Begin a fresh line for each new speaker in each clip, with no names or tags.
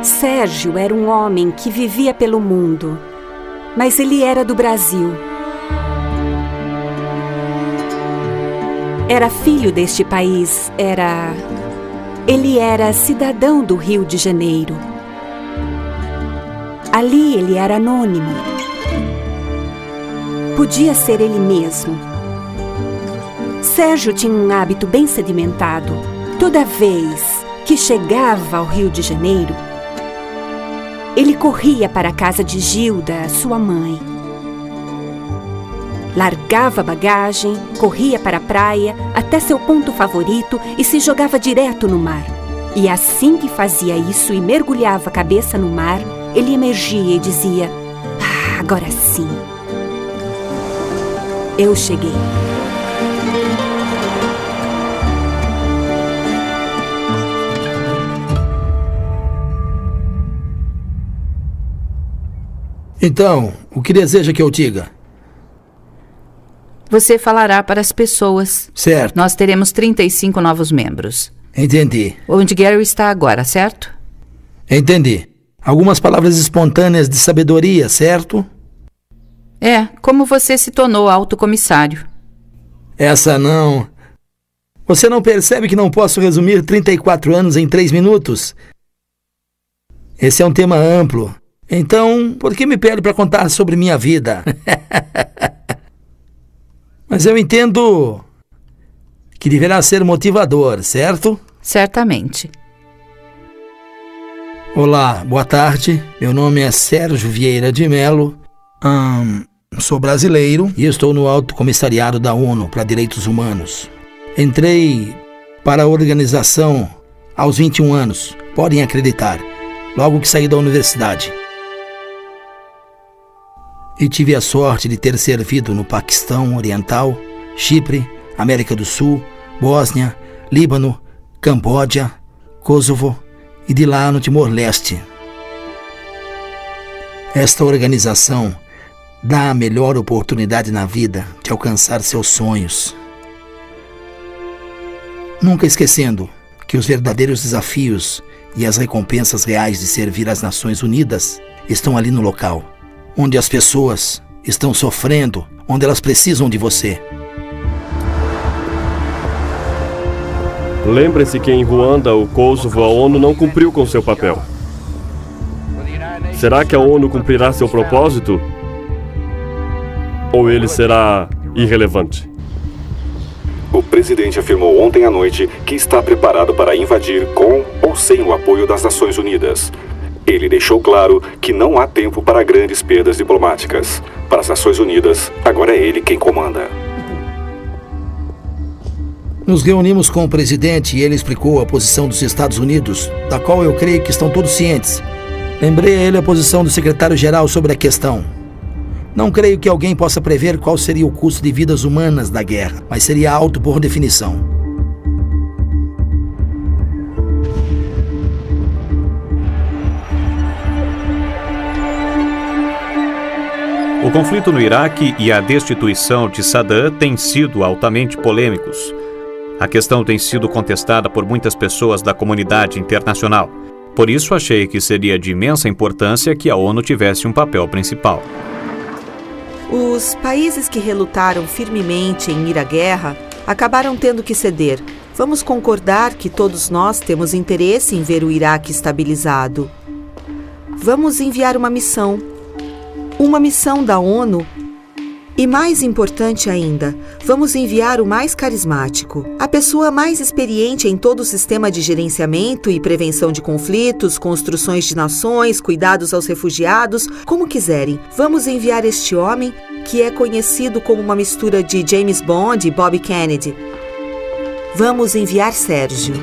Sérgio era um homem que vivia pelo mundo, mas ele era do Brasil. Era filho deste país, Ele era cidadão do Rio de Janeiro. Ali ele era anônimo. Podia ser ele mesmo. Sérgio tinha um hábito bem sedimentado. Toda vez que chegava ao Rio de Janeiro, ele corria para a casa de Gilda, sua mãe. Largava a bagagem, corria para a praia, até seu ponto favorito e se jogava direto no mar. E assim que fazia isso e mergulhava a cabeça no mar, ele emergia e dizia: "Ah, agora sim, eu cheguei."
Então, o que deseja que eu diga?
Você falará para as pessoas.
Certo.
Nós teremos 35 novos membros.
Entendi.
Onde Gary está agora, certo?
Entendi. Algumas palavras espontâneas de sabedoria, certo?
É, como você se tornou alto comissário.
Essa não. Você não percebe que não posso resumir 34 anos em 3 minutos? Esse é um tema amplo. Então, por que me pede para contar sobre minha vida? Mas eu entendo que deverá ser motivador, certo?
Certamente.
Olá, boa tarde. Meu nome é Sérgio Vieira de Mello. Sou brasileiro e estou no Alto Comissariado da ONU para Direitos Humanos. Entrei para a organização aos 21 anos, podem acreditar, logo que saí da universidade. E tive a sorte de ter servido no Paquistão Oriental, Chipre, América do Sul, Bósnia, Líbano, Camboja, Kosovo e de lá no Timor-Leste. Esta organização dá a melhor oportunidade na vida de alcançar seus sonhos. Nunca esquecendo que os verdadeiros desafios e as recompensas reais de servir às Nações Unidas estão ali no local, onde as pessoas estão sofrendo, onde elas precisam de você.
Lembre-se que em Ruanda, o Kosovo, a ONU não cumpriu com seu papel. Será que a ONU cumprirá seu propósito? Ou ele será irrelevante?
O presidente afirmou ontem à noite que está preparado para invadir com ou sem o apoio das Nações Unidas. Ele deixou claro que não há tempo para grandes perdas diplomáticas. Para as Nações Unidas, agora é ele quem comanda.
Nos reunimos com o presidente e ele explicou a posição dos Estados Unidos, da qual eu creio que estão todos cientes. Lembrei a ele a posição do secretário-geral sobre a questão. Não creio que alguém possa prever qual seria o custo de vidas humanas da guerra, mas seria alto por definição.
O conflito no Iraque e a destituição de Saddam têm sido altamente polêmicos. A questão tem sido contestada por muitas pessoas da comunidade internacional. Por isso, achei que seria de imensa importância que a ONU tivesse um papel principal.
Os países que relutaram firmemente em ir à guerra acabaram tendo que ceder. Vamos concordar que todos nós temos interesse em ver o Iraque estabilizado. Vamos enviar uma missão. Uma missão da ONU. E mais importante ainda, vamos enviar o mais carismático, a pessoa mais experiente em todo o sistema de gerenciamento e prevenção de conflitos, construções de nações, cuidados aos refugiados, como quiserem. Vamos enviar este homem, que é conhecido como uma mistura de James Bond e Bob Kennedy. Vamos enviar Sérgio.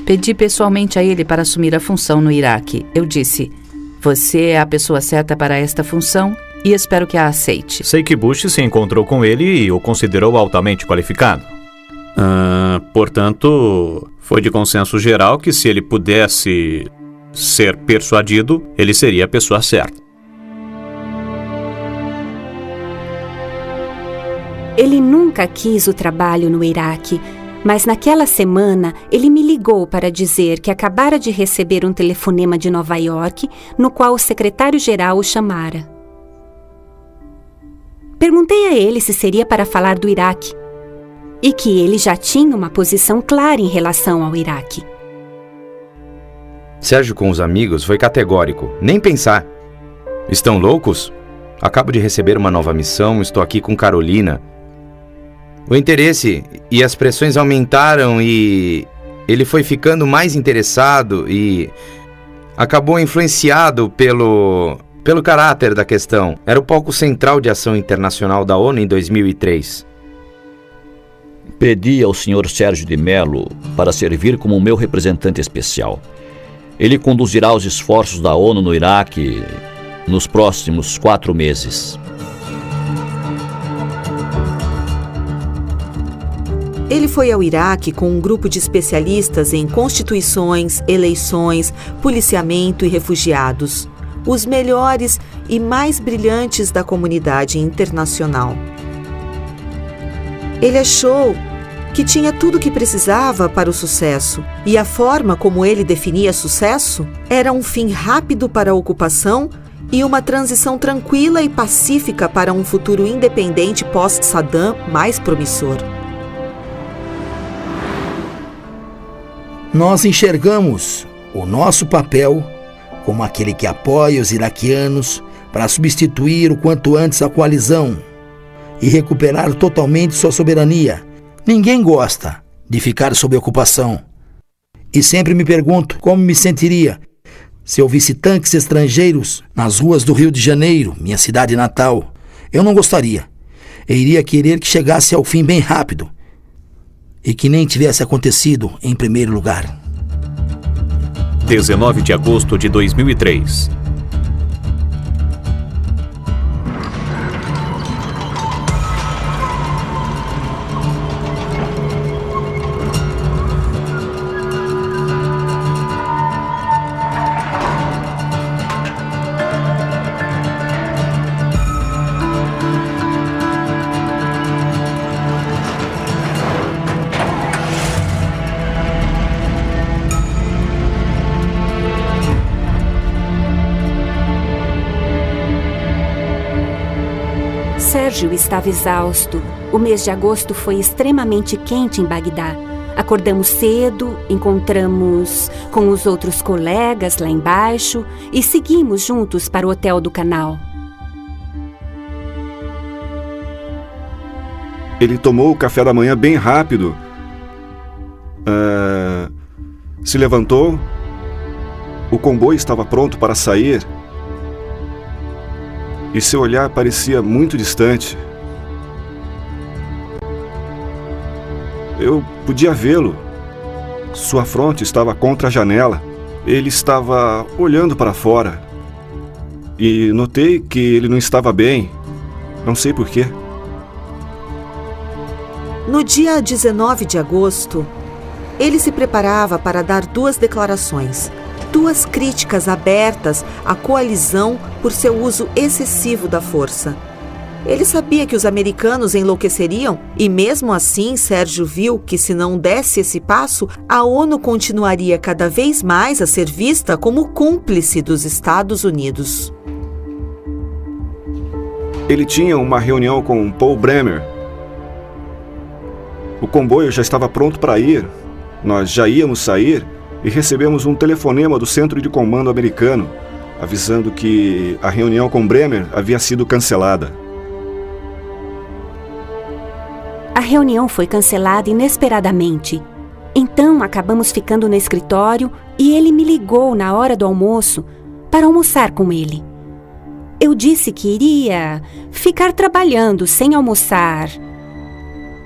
Pedi pessoalmente a ele para assumir a função no Iraque. Eu disse: você é a pessoa certa para esta função e espero que a aceite.
Sei que Bush se encontrou com ele e o considerou altamente qualificado. Portanto, foi de consenso geral que se ele pudesse ser persuadido, ele seria a pessoa certa.
Ele nunca quis o trabalho no Iraque, mas naquela semana ele me ligou para dizer que acabara de receber um telefonema de Nova York, no qual o secretário-geral o chamara. Perguntei a ele se seria para falar do Iraque e que ele já tinha uma posição clara em relação ao Iraque.
Sérgio, com os amigos, foi categórico. Nem pensar. Estão loucos? Acabo de receber uma nova missão, estou aqui com Carolina. O interesse e as pressões aumentaram e ele foi ficando mais interessado e acabou influenciado pelo caráter da questão. Era o palco central de ação internacional da ONU em 2003.
Pedi ao Sr. Sérgio de Mello para servir como meu representante especial. Ele conduzirá os esforços da ONU no Iraque nos próximos 4 meses.
Ele foi ao Iraque com um grupo de especialistas em constituições, eleições, policiamento e refugiados, os melhores e mais brilhantes da comunidade internacional. Ele achou que tinha tudo o que precisava para o sucesso, e a forma como ele definia sucesso era um fim rápido para a ocupação e uma transição tranquila e pacífica para um futuro independente pós-Saddam mais promissor.
Nós enxergamos o nosso papel como aquele que apoia os iraquianos para substituir o quanto antes a coalizão e recuperar totalmente sua soberania. Ninguém gosta de ficar sob ocupação. E sempre me pergunto como me sentiria se eu visse tanques estrangeiros nas ruas do Rio de Janeiro, minha cidade natal. Eu não gostaria. Eu iria querer que chegasse ao fim bem rápido e que nem tivesse acontecido em primeiro lugar.
19 de agosto de 2003.
Sérgio estava exausto. O mês de agosto foi extremamente quente em Bagdá. Acordamos cedo, encontramos com os outros colegas lá embaixo e seguimos juntos para o Hotel do Canal.
Ele tomou o café da manhã bem rápido. Se levantou. O comboio estava pronto para sair. E seu olhar parecia muito distante. Eu podia vê-lo. Sua fronte estava contra a janela. Ele estava olhando para fora. E notei que ele não estava bem. Não sei por quê.
No dia 19 de agosto, ele se preparava para dar 2 declarações. 2 críticas abertas à coalizão por seu uso excessivo da força. Ele sabia que os americanos enlouqueceriam e, mesmo assim, Sérgio viu que, se não desse esse passo, a ONU continuaria cada vez mais a ser vista como cúmplice dos Estados Unidos.
Ele tinha uma reunião com Paul Bremer. O comboio já estava pronto para ir. Nós já íamos sair e recebemos um telefonema do centro de comando americano, avisando que a reunião com Bremer havia sido cancelada.
A reunião foi cancelada inesperadamente. Então acabamos ficando no escritório e ele me ligou na hora do almoço para almoçar com ele. Eu disse que iria ficar trabalhando sem almoçar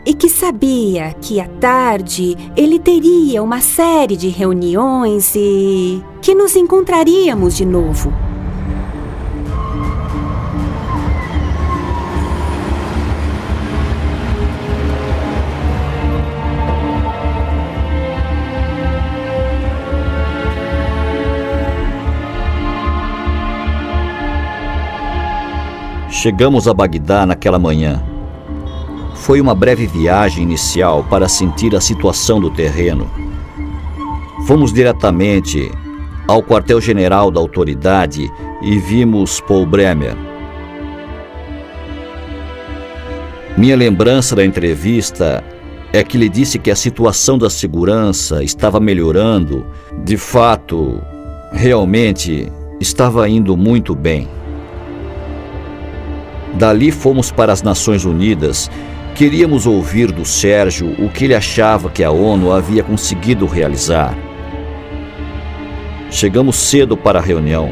e que sabia que à tarde ele teria uma série de reuniões e que nos encontraríamos de novo.
Chegamos a Bagdá naquela manhã. Foi uma breve viagem inicial para sentir a situação do terreno. Fomos diretamente ao quartel-general da autoridade e vimos Paul Bremer. Minha lembrança da entrevista é que ele disse que a situação da segurança estava melhorando. De fato, realmente estava indo muito bem. Dali fomos para as Nações Unidas. Queríamos ouvir do Sérgio o que ele achava que a ONU havia conseguido realizar. Chegamos cedo para a reunião.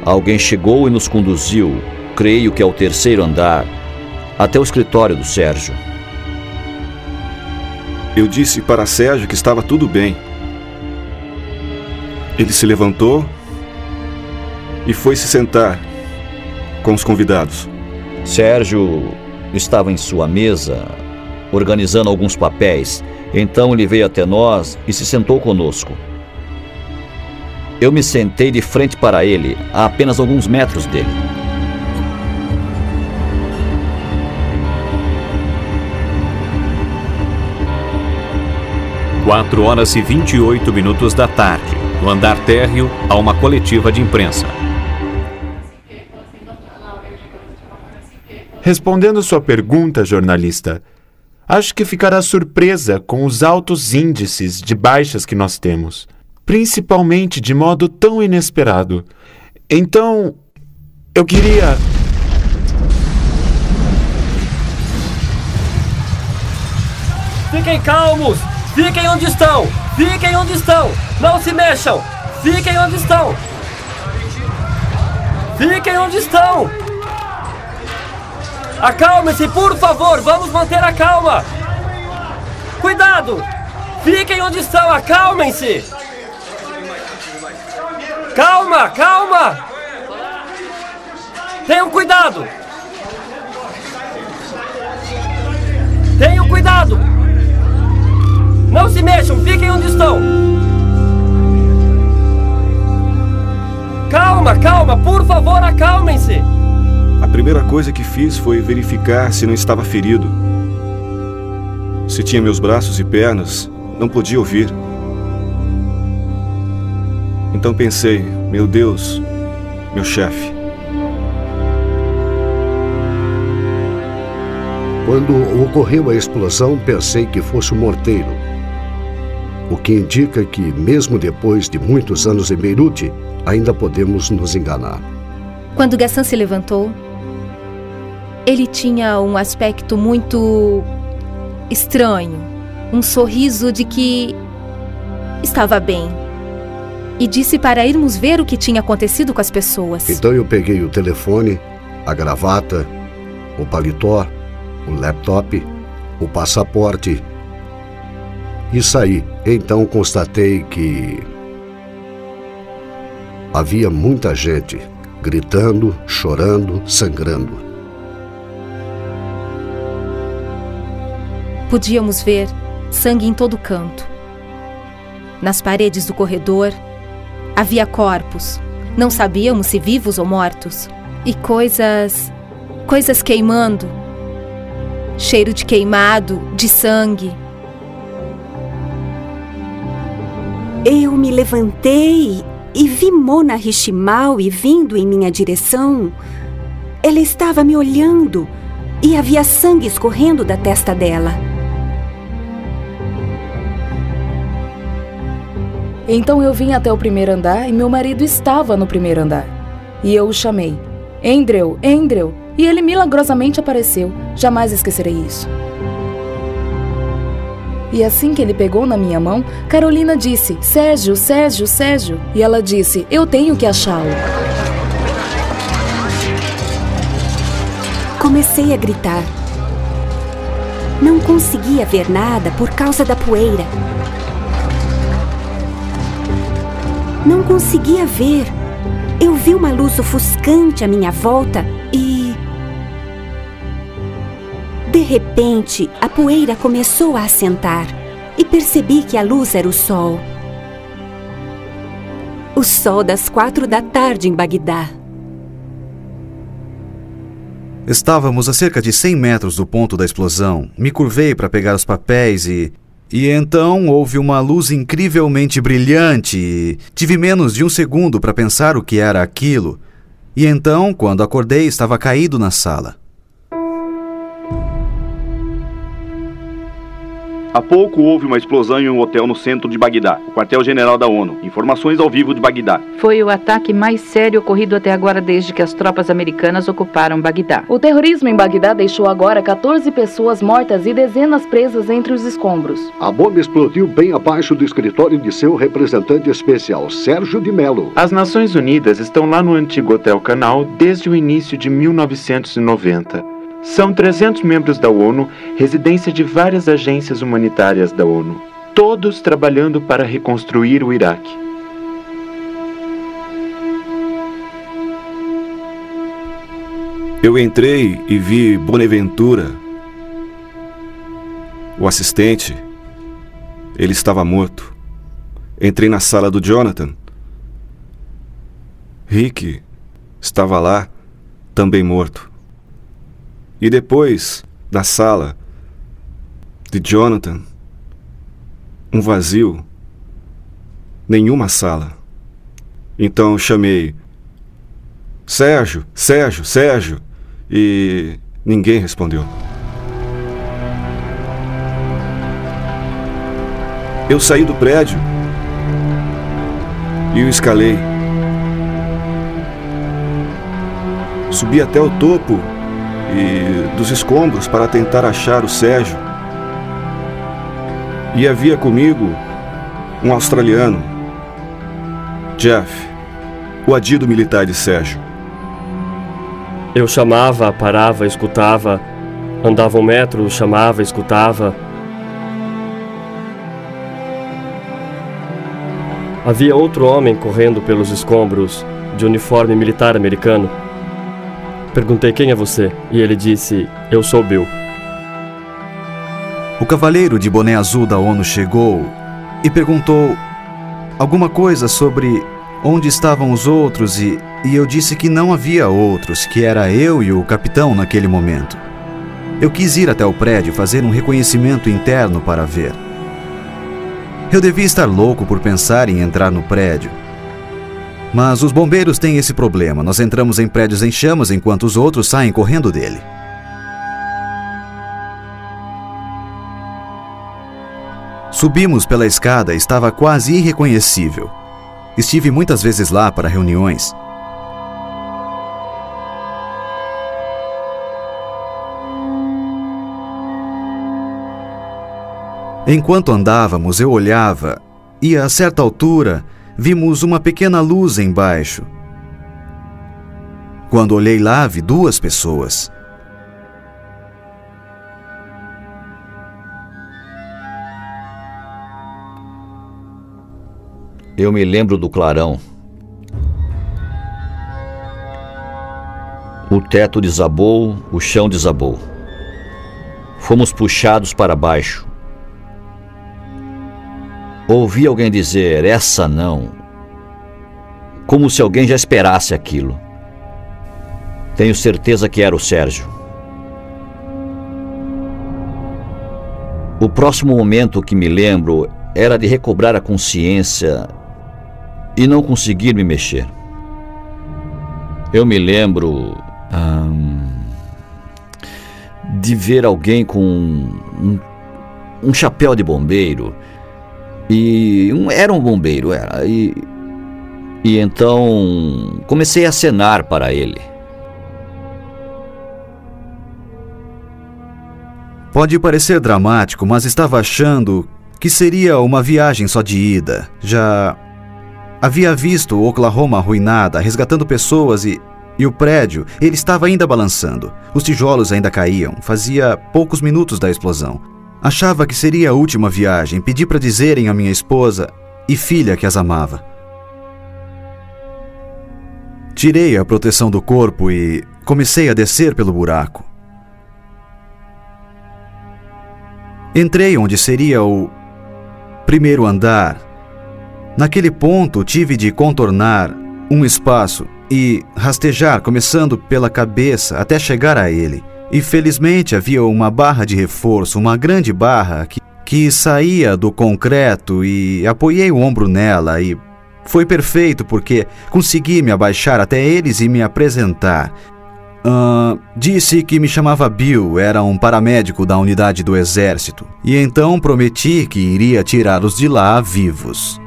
Alguém chegou e nos conduziu, creio que ao 3º andar, até o escritório do Sérgio.
Eu disse para Sérgio que estava tudo bem. Ele se levantou e foi se sentar com os convidados.
Sérgio estava em sua mesa, organizando alguns papéis. Então ele veio até nós e se sentou conosco. Eu me sentei de frente para ele, a apenas alguns metros dele.
Quatro horas e 28 minutos da tarde. No andar térreo, há uma coletiva de imprensa.
Respondendo sua pergunta, jornalista, acho que ficará surpresa com os altos índices de baixas que nós temos, principalmente de modo tão inesperado. Então, eu queria...
Fiquem calmos! Fiquem onde estão! Fiquem onde estão! Não se mexam! Fiquem onde estão! Fiquem onde estão! Acalmem-se, por favor! Vamos manter a calma! Cuidado! Fiquem onde estão! Acalmem-se! Calma! Calma! Tenham cuidado! Tenham cuidado! Não se mexam! Fiquem onde estão! Calma! Calma! Por favor, acalmem-se!
A primeira coisa que fiz foi verificar se não estava ferido. Se tinha meus braços e pernas, não podia ouvir. Então pensei, meu Deus, meu chefe.
Quando ocorreu a explosão, pensei que fosse um morteiro. O que indica que, mesmo depois de muitos anos em Beirute, ainda podemos nos enganar.
Quando Gassan se levantou, ele tinha um aspecto muito estranho, um sorriso de que estava bem. E disse para irmos ver o que tinha acontecido com as pessoas.
Então eu peguei o telefone, a gravata, o paletó, o laptop, o passaporte e saí. Então constatei que havia muita gente gritando, chorando, sangrando.
Podíamos ver sangue em todo canto. Nas paredes do corredor havia corpos. Não sabíamos se vivos ou mortos. E coisas queimando. Cheiro de queimado, de sangue.
Eu me levantei e vi Mona Rishimaui vindo em minha direção. Ela estava me olhando e havia sangue escorrendo da testa dela.
Então eu vim até o primeiro andar e meu marido estava no primeiro andar. E eu o chamei. Andrew, Andrew! E ele milagrosamente apareceu. Jamais esquecerei isso. E assim que ele pegou na minha mão, Carolina disse, Sérgio, Sérgio, Sérgio. E ela disse, eu tenho que achá-lo.
Comecei a gritar. Não conseguia ver nada por causa da poeira. Não conseguia ver. Eu vi uma luz ofuscante à minha volta e... De repente, a poeira começou a assentar e percebi que a luz era o sol. O sol das 4 da tarde em Bagdá.
Estávamos a cerca de 100 metros do ponto da explosão. Me curvei para pegar os papéis e então houve uma luz incrivelmente brilhante e tive menos de 1 segundo para pensar o que era aquilo. E então, quando acordei, estava caído na sala.
Há pouco houve uma explosão em um hotel no centro de Bagdá, o quartel-general da ONU. Informações ao vivo de Bagdá.
Foi o ataque mais sério ocorrido até agora desde que as tropas americanas ocuparam Bagdá.
O terrorismo em Bagdá deixou agora 14 pessoas mortas e dezenas presas entre os escombros.
A bomba explodiu bem abaixo do escritório de seu representante especial, Sérgio de Mello.
As Nações Unidas estão lá no antigo Hotel Canal desde o início de 1990. São 300 membros da ONU, residência de várias agências humanitárias da ONU, todos trabalhando para reconstruir o Iraque.
Eu entrei e vi Bonaventura, o assistente. Ele estava morto. Entrei na sala do Jonathan. Rick estava lá, também morto. E depois, da sala de Jonathan, um vazio, nenhuma sala. Então eu chamei, Sérgio, Sérgio, Sérgio, e ninguém respondeu. Eu saí do prédio e o escalei. Subi até o topo e dos escombros para tentar achar o Sérgio. E havia comigo um australiano, Jeff, o adido militar de Sérgio.
Eu chamava, parava, escutava, andava 1 metro, chamava, escutava. Havia outro homem correndo pelos escombros, de uniforme militar americano. Perguntei, quem é você? E ele disse, eu sou Bill.
O cavaleiro de boné azul da ONU chegou e perguntou alguma coisa sobre onde estavam os outros e eu disse que não havia outros, que era eu e o capitão naquele momento. Eu quis ir até o prédio fazer um reconhecimento interno para ver. Eu devia estar louco por pensar em entrar no prédio. Mas os bombeiros têm esse problema. Nós entramos em prédios em chamas enquanto os outros saem correndo dele. Subimos pela escada, estava quase irreconhecível. Estive muitas vezes lá para reuniões. Enquanto andávamos, eu olhava e, a certa altura, vimos uma pequena luz embaixo. Quando olhei lá, vi 2 pessoas.
Eu me lembro do clarão. O teto desabou, o chão desabou. Fomos puxados para baixo. Ouvi alguém dizer, essa não. Como se alguém já esperasse aquilo. Tenho certeza que era o Sérgio. O próximo momento que me lembro era de recobrar a consciência e não conseguir me mexer. Eu me lembro de ver alguém com um chapéu de bombeiro Era um bombeiro, era. E então comecei a acenar para ele.
Pode parecer dramático, mas estava achando que seria uma viagem só de ida. Já havia visto Oklahoma arruinada, resgatando pessoas e o prédio, ele estava ainda balançando. Os tijolos ainda caíam. Fazia poucos minutos da explosão. Achava que seria a última viagem. Pedi para dizerem à minha esposa e filha que as amava. Tirei a proteção do corpo e comecei a descer pelo buraco. Entrei onde seria o primeiro andar. Naquele ponto, tive de contornar um espaço e rastejar, começando pela cabeça até chegar a ele. E felizmente havia uma barra de reforço, uma grande barra que saía do concreto, e apoiei o ombro nela e foi perfeito porque consegui me abaixar até eles e me apresentar. Disse que me chamava Bill, era um paramédico da unidade do exército, e então prometi que iria tirá-los de lá vivos.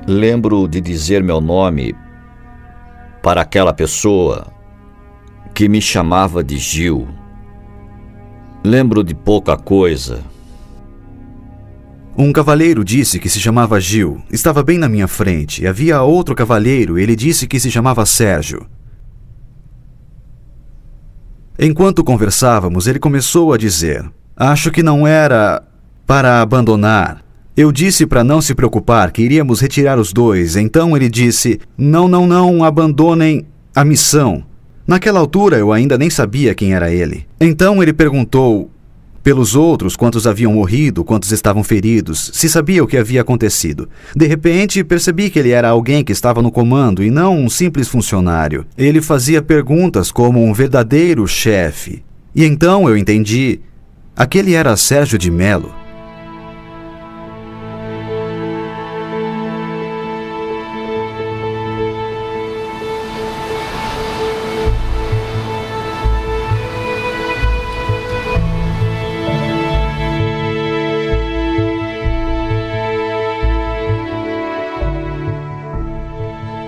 Lembro de dizer meu nome para aquela pessoa que me chamava de Gil. Lembro de pouca coisa.
Um cavalheiro disse que se chamava Gil. Estava bem na minha frente. Havia outro cavalheiro, ele disse que se chamava Sérgio. Enquanto conversávamos, ele começou a dizer: acho que não era para abandonar. Eu disse para não se preocupar, que iríamos retirar os dois. Então ele disse: não abandonem a missão. Naquela altura eu ainda nem sabia quem era ele. Então ele perguntou pelos outros, quantos haviam morrido, quantos estavam feridos, se sabia o que havia acontecido. De repente percebi que ele era alguém que estava no comando e não um simples funcionário. Ele fazia perguntas como um verdadeiro chefe. E então eu entendi. Aquele era Sérgio de Mello.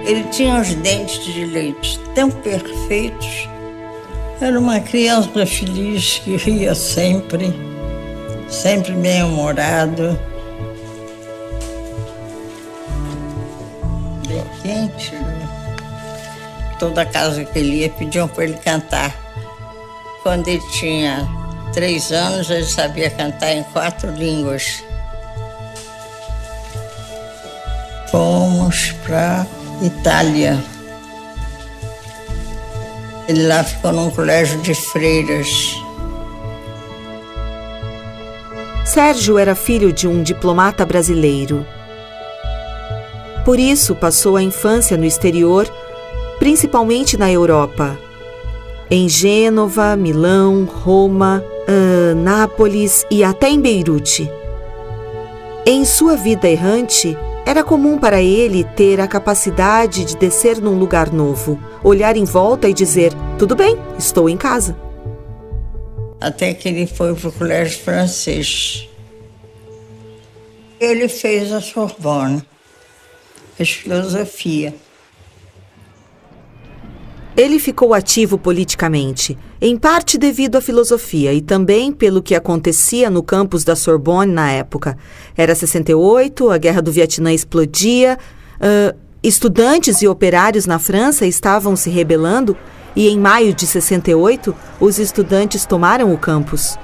Ele tinha os dentes de leite tão perfeitos. Era uma criança feliz que ria sempre, sempre bem-humorado. Bem quente. Toda casa que ele ia pediam para ele cantar. Quando ele tinha 3 anos, ele sabia cantar em 4 línguas. Fomos para Itália. Ele lá ficou num colégio de freiras.
Sérgio era filho de um diplomata brasileiro. Por isso, passou a infância no exterior, principalmente na Europa. Em Gênova, Milão, Roma, Nápoles e até em Beirute. Em sua vida errante, era comum para ele ter a capacidade de descer num lugar novo, olhar em volta e dizer: tudo bem, estou em casa.
Até que ele foi para o colégio francês. Ele fez a Sorbonne, fez filosofia.
Ele ficou ativo politicamente, em parte devido à filosofia e também pelo que acontecia no campus da Sorbonne na época. Era 68, a Guerra do Vietnã explodia, estudantes e operários na França estavam se rebelando e em maio de 68 os estudantes tomaram o campus.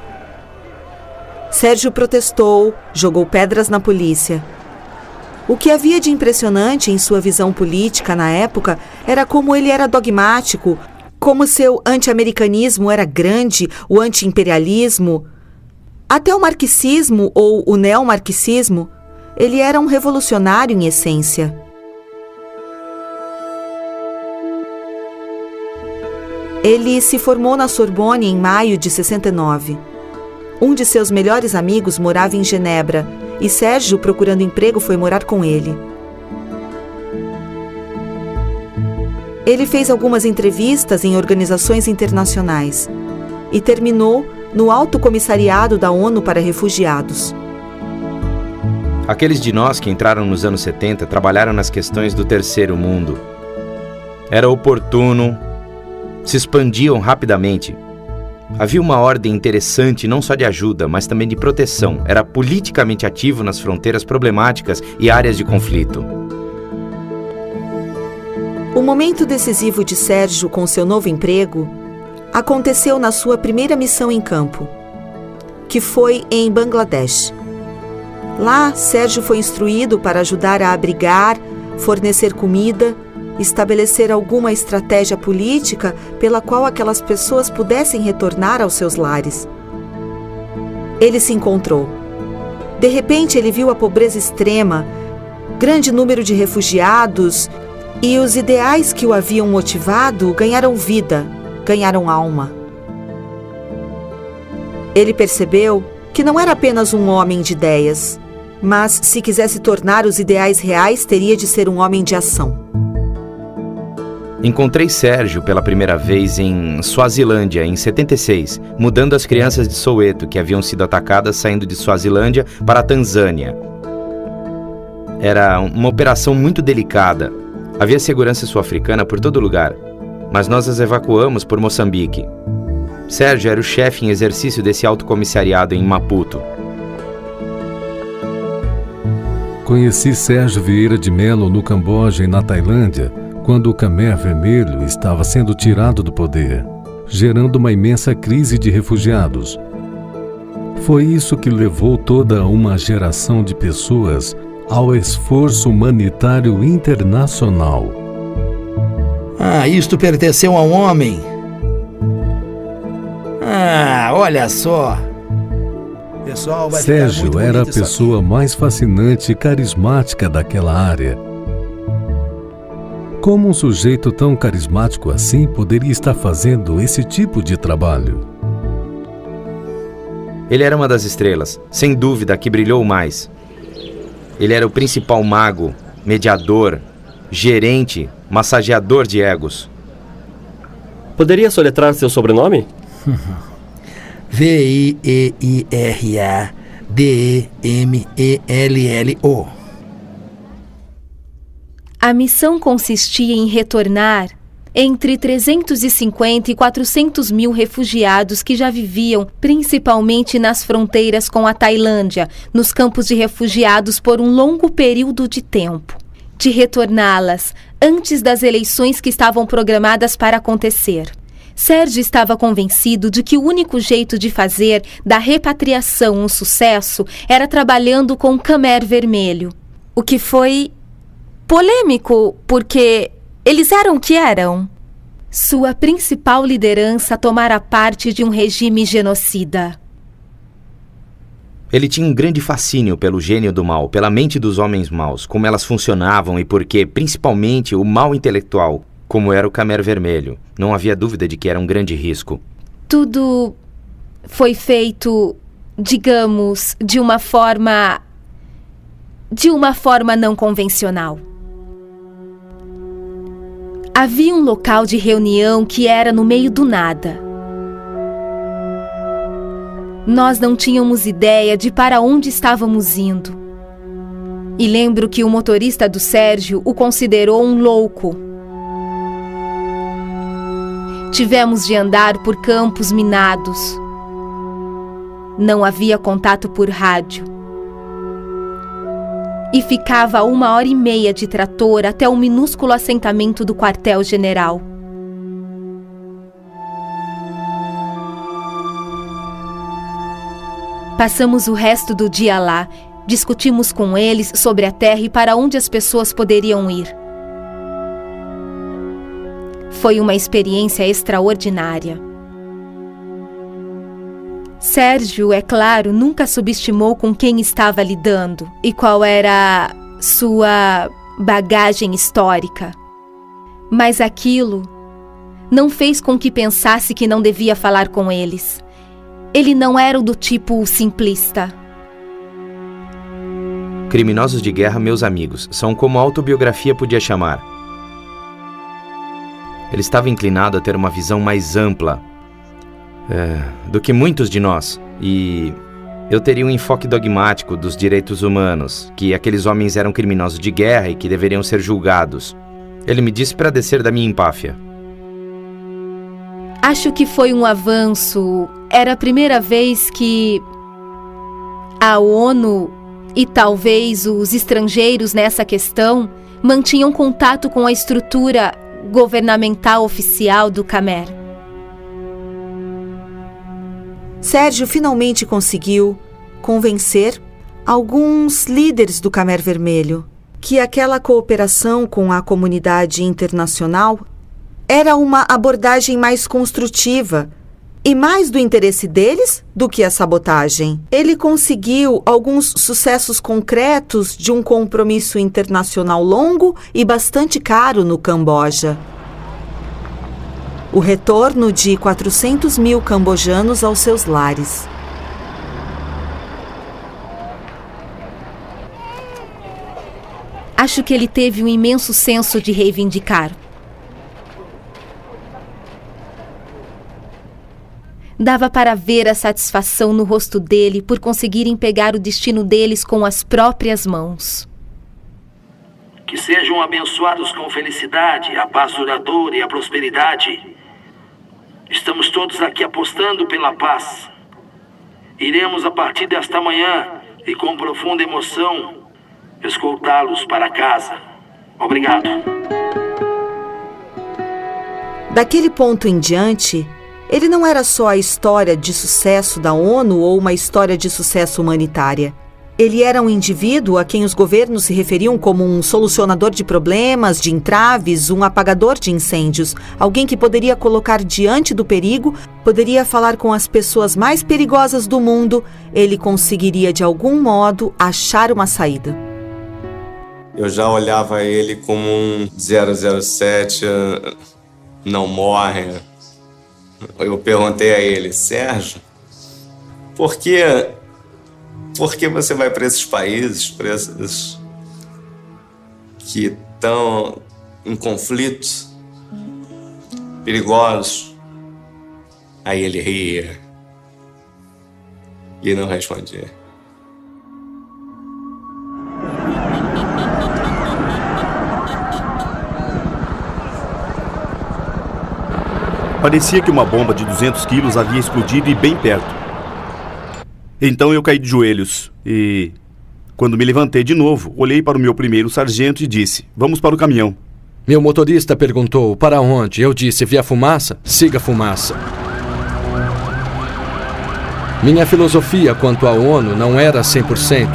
Sérgio protestou, jogou pedras na polícia. O que havia de impressionante em sua visão política na época era como ele era dogmático, como seu anti-americanismo era grande, o anti-imperialismo. Até o marxismo ou o neomarxismo, ele era um revolucionário em essência. Ele se formou na Sorbonne em maio de 69. Um de seus melhores amigos morava em Genebra e Sérgio, procurando emprego, foi morar com ele. Ele fez algumas entrevistas em organizações internacionais e terminou no Alto Comissariado da ONU para Refugiados.
Aqueles de nós que entraram nos anos 70 trabalharam nas questões do terceiro mundo. Era oportuno, se expandiam rapidamente. Havia uma ordem interessante não só de ajuda, mas também de proteção. Era politicamente ativo nas fronteiras problemáticas e áreas de conflito.
O momento decisivo de Sérgio com seu novo emprego aconteceu na sua primeira missão em campo, que foi em Bangladesh. Lá, Sérgio foi instruído para ajudar a abrigar, fornecer comida, estabelecer alguma estratégia política pela qual aquelas pessoas pudessem retornar aos seus lares. Ele se encontrou. De repente, ele viu a pobreza extrema, grande número de refugiados, e os ideais que o haviam motivado ganharam vida, ganharam alma. Ele percebeu que não era apenas um homem de ideias, mas se quisesse tornar os ideais reais, teria de ser um homem de ação.
Encontrei Sérgio pela primeira vez em Suazilândia, em 76, mudando as crianças de Soweto, que haviam sido atacadas saindo de Suazilândia para a Tanzânia. Era uma operação muito delicada. Havia segurança sul-africana por todo lugar, mas nós as evacuamos por Moçambique. Sérgio era o chefe em exercício desse alto comissariado em Maputo.
Conheci Sérgio Vieira de Mello no Camboja e na Tailândia, quando o Khmer Vermelho estava sendo tirado do poder, gerando uma imensa crise de refugiados. Foi isso que levou toda uma geração de pessoas ao esforço humanitário internacional.
Isto pertenceu a um homem. Olha só. Pessoal, vai
Sérgio era a pessoa mais fascinante e carismática daquela área. Como um sujeito tão carismático assim poderia estar fazendo esse tipo de trabalho?
Ele era uma das estrelas, sem dúvida a que brilhou mais. Ele era o principal mago, mediador, gerente, massageador de egos.
Poderia soletrar seu sobrenome?
Vieirademelo.
A missão consistia em retornar entre 350 e 400 mil refugiados que já viviam principalmente nas fronteiras com a Tailândia, nos campos de refugiados por um longo período de tempo. De retorná-las antes das eleições que estavam programadas para acontecer. Sérgio estava convencido de que o único jeito de fazer da repatriação um sucesso era trabalhando com o Khmer Vermelho. O que foi polêmico, porque eles eram o que eram. Sua principal liderança tomara parte de um regime genocida.
Ele tinha um grande fascínio pelo gênio do mal, pela mente dos homens maus, como elas funcionavam e porque, principalmente, o mal intelectual, como era o Khmer Vermelho. Não havia dúvida de que era um grande risco.
Tudo foi feito, digamos, de uma forma não convencional. Havia um local de reunião que era no meio do nada. Nós não tínhamos ideia de para onde estávamos indo. E lembro que o motorista do Sérgio o considerou um louco. Tivemos de andar por campos minados. Não havia contato por rádio. E ficava 1h30 de trator até o minúsculo assentamento do quartel-general. Passamos o resto do dia lá, discutimos com eles sobre a terra e para onde as pessoas poderiam ir. Foi uma experiência extraordinária. Sérgio, é claro, nunca subestimou com quem estava lidando e qual era sua bagagem histórica. Mas aquilo não fez com que pensasse que não devia falar com eles. Ele não era o do tipo simplista.
Criminosos de guerra, meus amigos, são como a autobiografia podia chamar. Ele estava inclinado a ter uma visão mais ampla. do que muitos de nós. E eu teria um enfoque dogmático dos direitos humanos, que aqueles homens eram criminosos de guerra e que deveriam ser julgados. Ele me disse para descer da minha empáfia.
Acho que foi um avanço. Era a primeira vez que a ONU e talvez os estrangeiros nessa questão mantinham contato com a estrutura governamental oficial do Khmer.
Sérgio finalmente conseguiu convencer alguns líderes do Khmer Vermelho que aquela cooperação com a comunidade internacional era uma abordagem mais construtiva e mais do interesse deles do que a sabotagem. Ele conseguiu alguns sucessos concretos de um compromisso internacional longo e bastante caro no Camboja. O retorno de 400 mil cambojanos aos seus lares.
Acho que ele teve um imenso senso de reivindicar. Dava para ver a satisfação no rosto dele por conseguirem pegar o destino deles com as próprias mãos.
Que sejam abençoados com felicidade, a paz duradoura e a prosperidade. Estamos todos aqui apostando pela paz. Iremos a partir desta manhã e com profunda emoção escoltá-los para casa. Obrigado.
Daquele ponto em diante, ele não era só a história de sucesso da ONU ou uma história de sucesso humanitária. Ele era um indivíduo a quem os governos se referiam como um solucionador de problemas, de entraves, um apagador de incêndios, alguém que poderia colocar diante do perigo, poderia falar com as pessoas mais perigosas do mundo, ele conseguiria de algum modo achar uma saída.
Eu já olhava ele como um 007, não morre. Eu perguntei a ele, Sérgio, por que você vai para esses países, para esses que estão em conflitos, perigosos? Aí ele ria e não respondia.
Parecia que uma bomba de 200 quilos havia explodido e bem perto. Então eu caí de joelhos e, quando me levantei de novo, olhei para o meu primeiro sargento e disse, vamos para o caminhão.
Meu motorista perguntou, para onde? Eu disse, vê a fumaça? Siga a fumaça. Minha filosofia quanto à ONU não era 100%.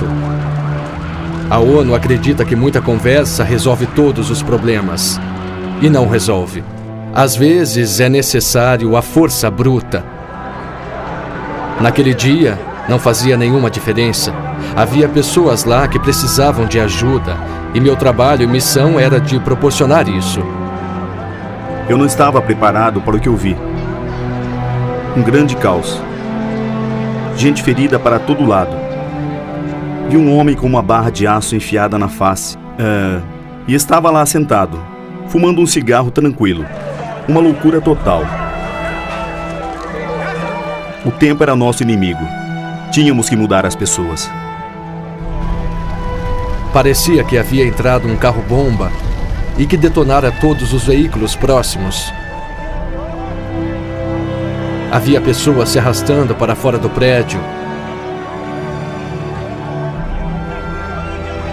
A ONU acredita que muita conversa resolve todos os problemas. E não resolve. Às vezes é necessário a força bruta. Naquele dia, não fazia nenhuma diferença. Havia pessoas lá que precisavam de ajuda, e meu trabalho e missão era de proporcionar isso.
Eu não estava preparado para o que eu vi. Um grande caos. Gente ferida para todo lado. Vi um homem com uma barra de aço enfiada na face. E estava lá sentado, fumando um cigarro tranquilo. Uma loucura total. O tempo era nosso inimigo. Tínhamos que mudar as pessoas.
Parecia que havia entrado um carro-bomba e que detonara todos os veículos próximos. Havia pessoas se arrastando para fora do prédio.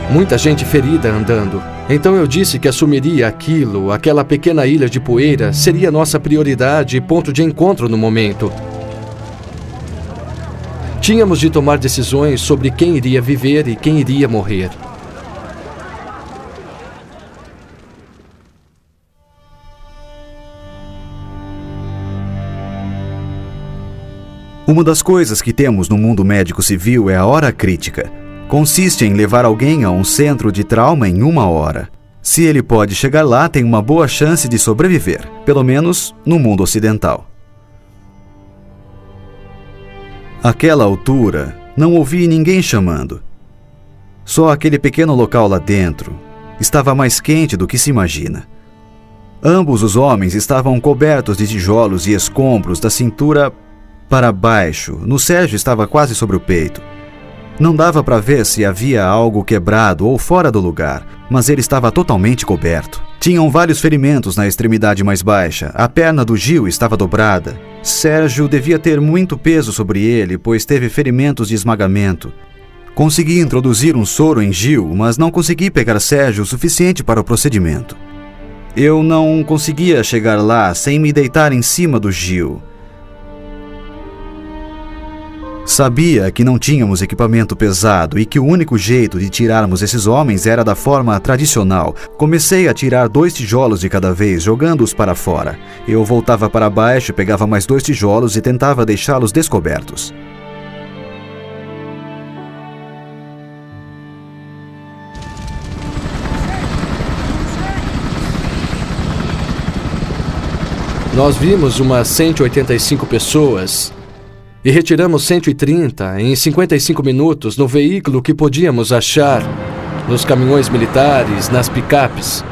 Muita gente ferida andando. Então eu disse que assumiria aquilo, aquela pequena ilha de poeira, seria nossa prioridade e ponto de encontro no momento. Tínhamos de tomar decisões sobre quem iria viver e quem iria morrer.
Uma das coisas que temos no mundo médico civil é a hora crítica. Consiste em levar alguém a um centro de trauma em 1 hora. Se ele pode chegar lá, tem uma boa chance de sobreviver, pelo menos no mundo ocidental. Àquela altura, não ouvi ninguém chamando. Só aquele pequeno local lá dentro estava mais quente do que se imagina. Ambos os homens estavam cobertos de tijolos e escombros da cintura para baixo, no Sérgio estava quase sobre o peito. Não dava para ver se havia algo quebrado ou fora do lugar, mas ele estava totalmente coberto. Tinham vários ferimentos na extremidade mais baixa. A perna do Gil estava dobrada. Sérgio devia ter muito peso sobre ele, pois teve ferimentos de esmagamento. Consegui introduzir um soro em Gil, mas não consegui pegar Sérgio o suficiente para o procedimento. Eu não conseguia chegar lá sem me deitar em cima do Gil. Sabia que não tínhamos equipamento pesado e que o único jeito de tirarmos esses homens era da forma tradicional. Comecei a tirar 2 tijolos de cada vez, jogando-os para fora. Eu voltava para baixo, pegava mais 2 tijolos e tentava deixá-los descobertos.
Nós vimos umas 185 pessoas e retiramos 130 em 55 minutos no veículo que podíamos achar, nos caminhões militares, nas picapes.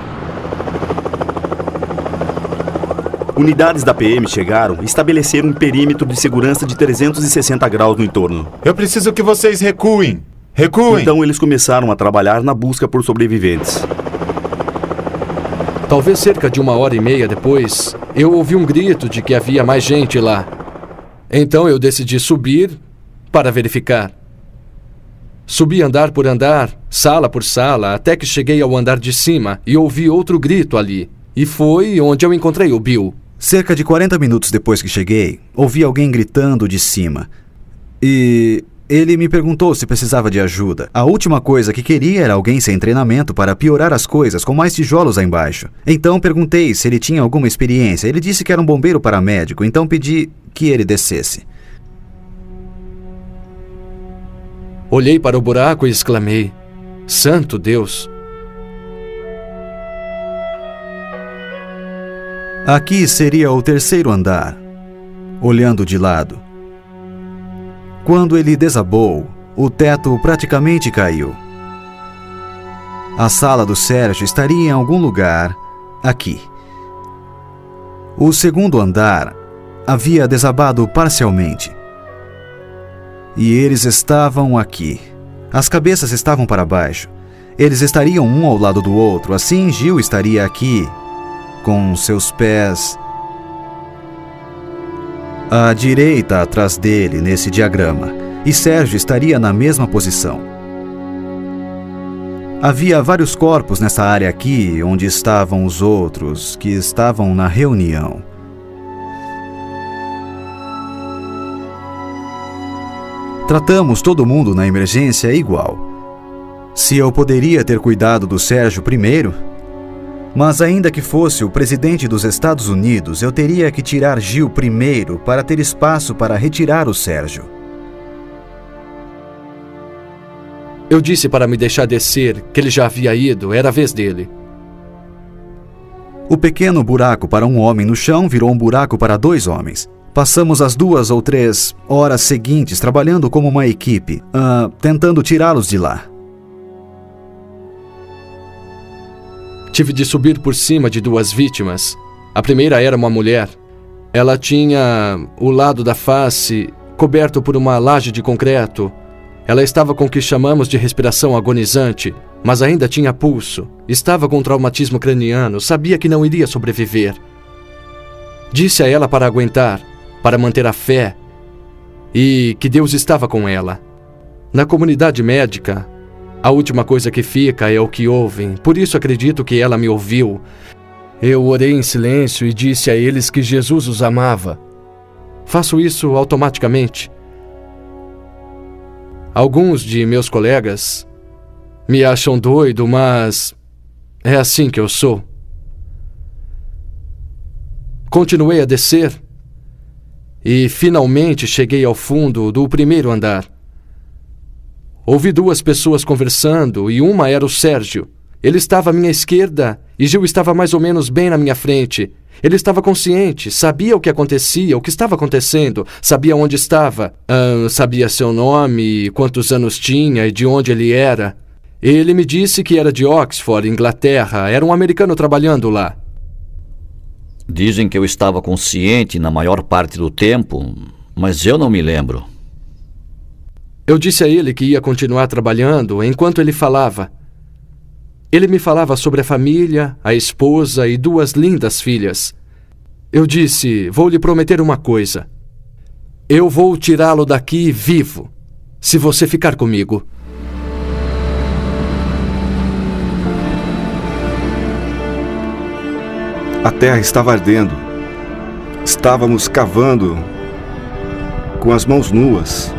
Unidades da PM chegaram e estabeleceram um perímetro de segurança de 360 graus no entorno.
Eu preciso que vocês recuem. Recuem!
Então eles começaram a trabalhar na busca por sobreviventes.
Talvez cerca de 1h30 depois, eu ouvi um grito de que havia mais gente lá. Então eu decidi subir para verificar. Subi andar por andar, sala por sala, até que cheguei ao andar de cima e ouvi outro grito ali. E foi onde eu encontrei o Bill.
Cerca de 40 minutos depois que cheguei, ouvi alguém gritando de cima. E ele me perguntou se precisava de ajuda. A última coisa que queria era alguém sem treinamento para piorar as coisas, com mais tijolos lá embaixo. Então perguntei se ele tinha alguma experiência. Ele disse que era um bombeiro paramédico, então pedi que ele descesse.
Olhei para o buraco e exclamei: Santo Deus!
Aqui seria o 3º andar, olhando de lado. Quando ele desabou, o teto praticamente caiu. A sala do Sérgio estaria em algum lugar aqui. O 2º andar havia desabado parcialmente. E eles estavam aqui. As cabeças estavam para baixo. Eles estariam um ao lado do outro. Assim, Gil estaria aqui, com seus pés à direita atrás dele nesse diagrama. E Sérgio estaria na mesma posição. Havia vários corpos nessa área aqui, onde estavam os outros que estavam na reunião. Tratamos todo mundo na emergência igual. Se eu poderia ter cuidado do Sérgio primeiro, mas ainda que fosse o presidente dos Estados Unidos, eu teria que tirar Gil primeiro para ter espaço para retirar o Sérgio.
Eu disse para me deixar descer, que ele já havia ido, era a vez dele.
O pequeno buraco para um homem no chão virou um buraco para 2 homens. Passamos as 2 ou 3 horas seguintes trabalhando como uma equipe, tentando tirá-los de lá.
Tive de subir por cima de 2 vítimas. A primeira era uma mulher. Ela tinha o lado da face coberto por uma laje de concreto. Ela estava com o que chamamos de respiração agonizante, mas ainda tinha pulso. Estava com traumatismo craniano, sabia que não iria sobreviver. Disse a ela para aguentar, para manter a fé, e que Deus estava com ela. Na comunidade médica, a última coisa que fica é o que ouvem, por isso acredito que ela me ouviu. Eu orei em silêncio e disse a eles que Jesus os amava. Faço isso automaticamente. Alguns de meus colegas me acham doido, mas é assim que eu sou. Continuei a descer e finalmente cheguei ao fundo do 1º andar. Ouvi 2 pessoas conversando e uma era o Sérgio. Ele estava à minha esquerda e Gil estava mais ou menos bem na minha frente. Ele estava consciente, sabia o que acontecia, o que estava acontecendo, sabia onde estava, sabia seu nome, quantos anos tinha e de onde ele era. Ele me disse que era de Oxford, Inglaterra, era um americano trabalhando lá.
Dizem que eu estava consciente na maior parte do tempo, Mas eu não me lembro.
Eu disse a ele que ia continuar trabalhando enquanto ele falava. Ele me falava sobre a família, a esposa e 2 lindas filhas. Eu disse, vou lhe prometer uma coisa. Eu vou tirá-lo daqui vivo, se você ficar comigo.
A terra estava ardendo. Estávamos cavando com as mãos nuas.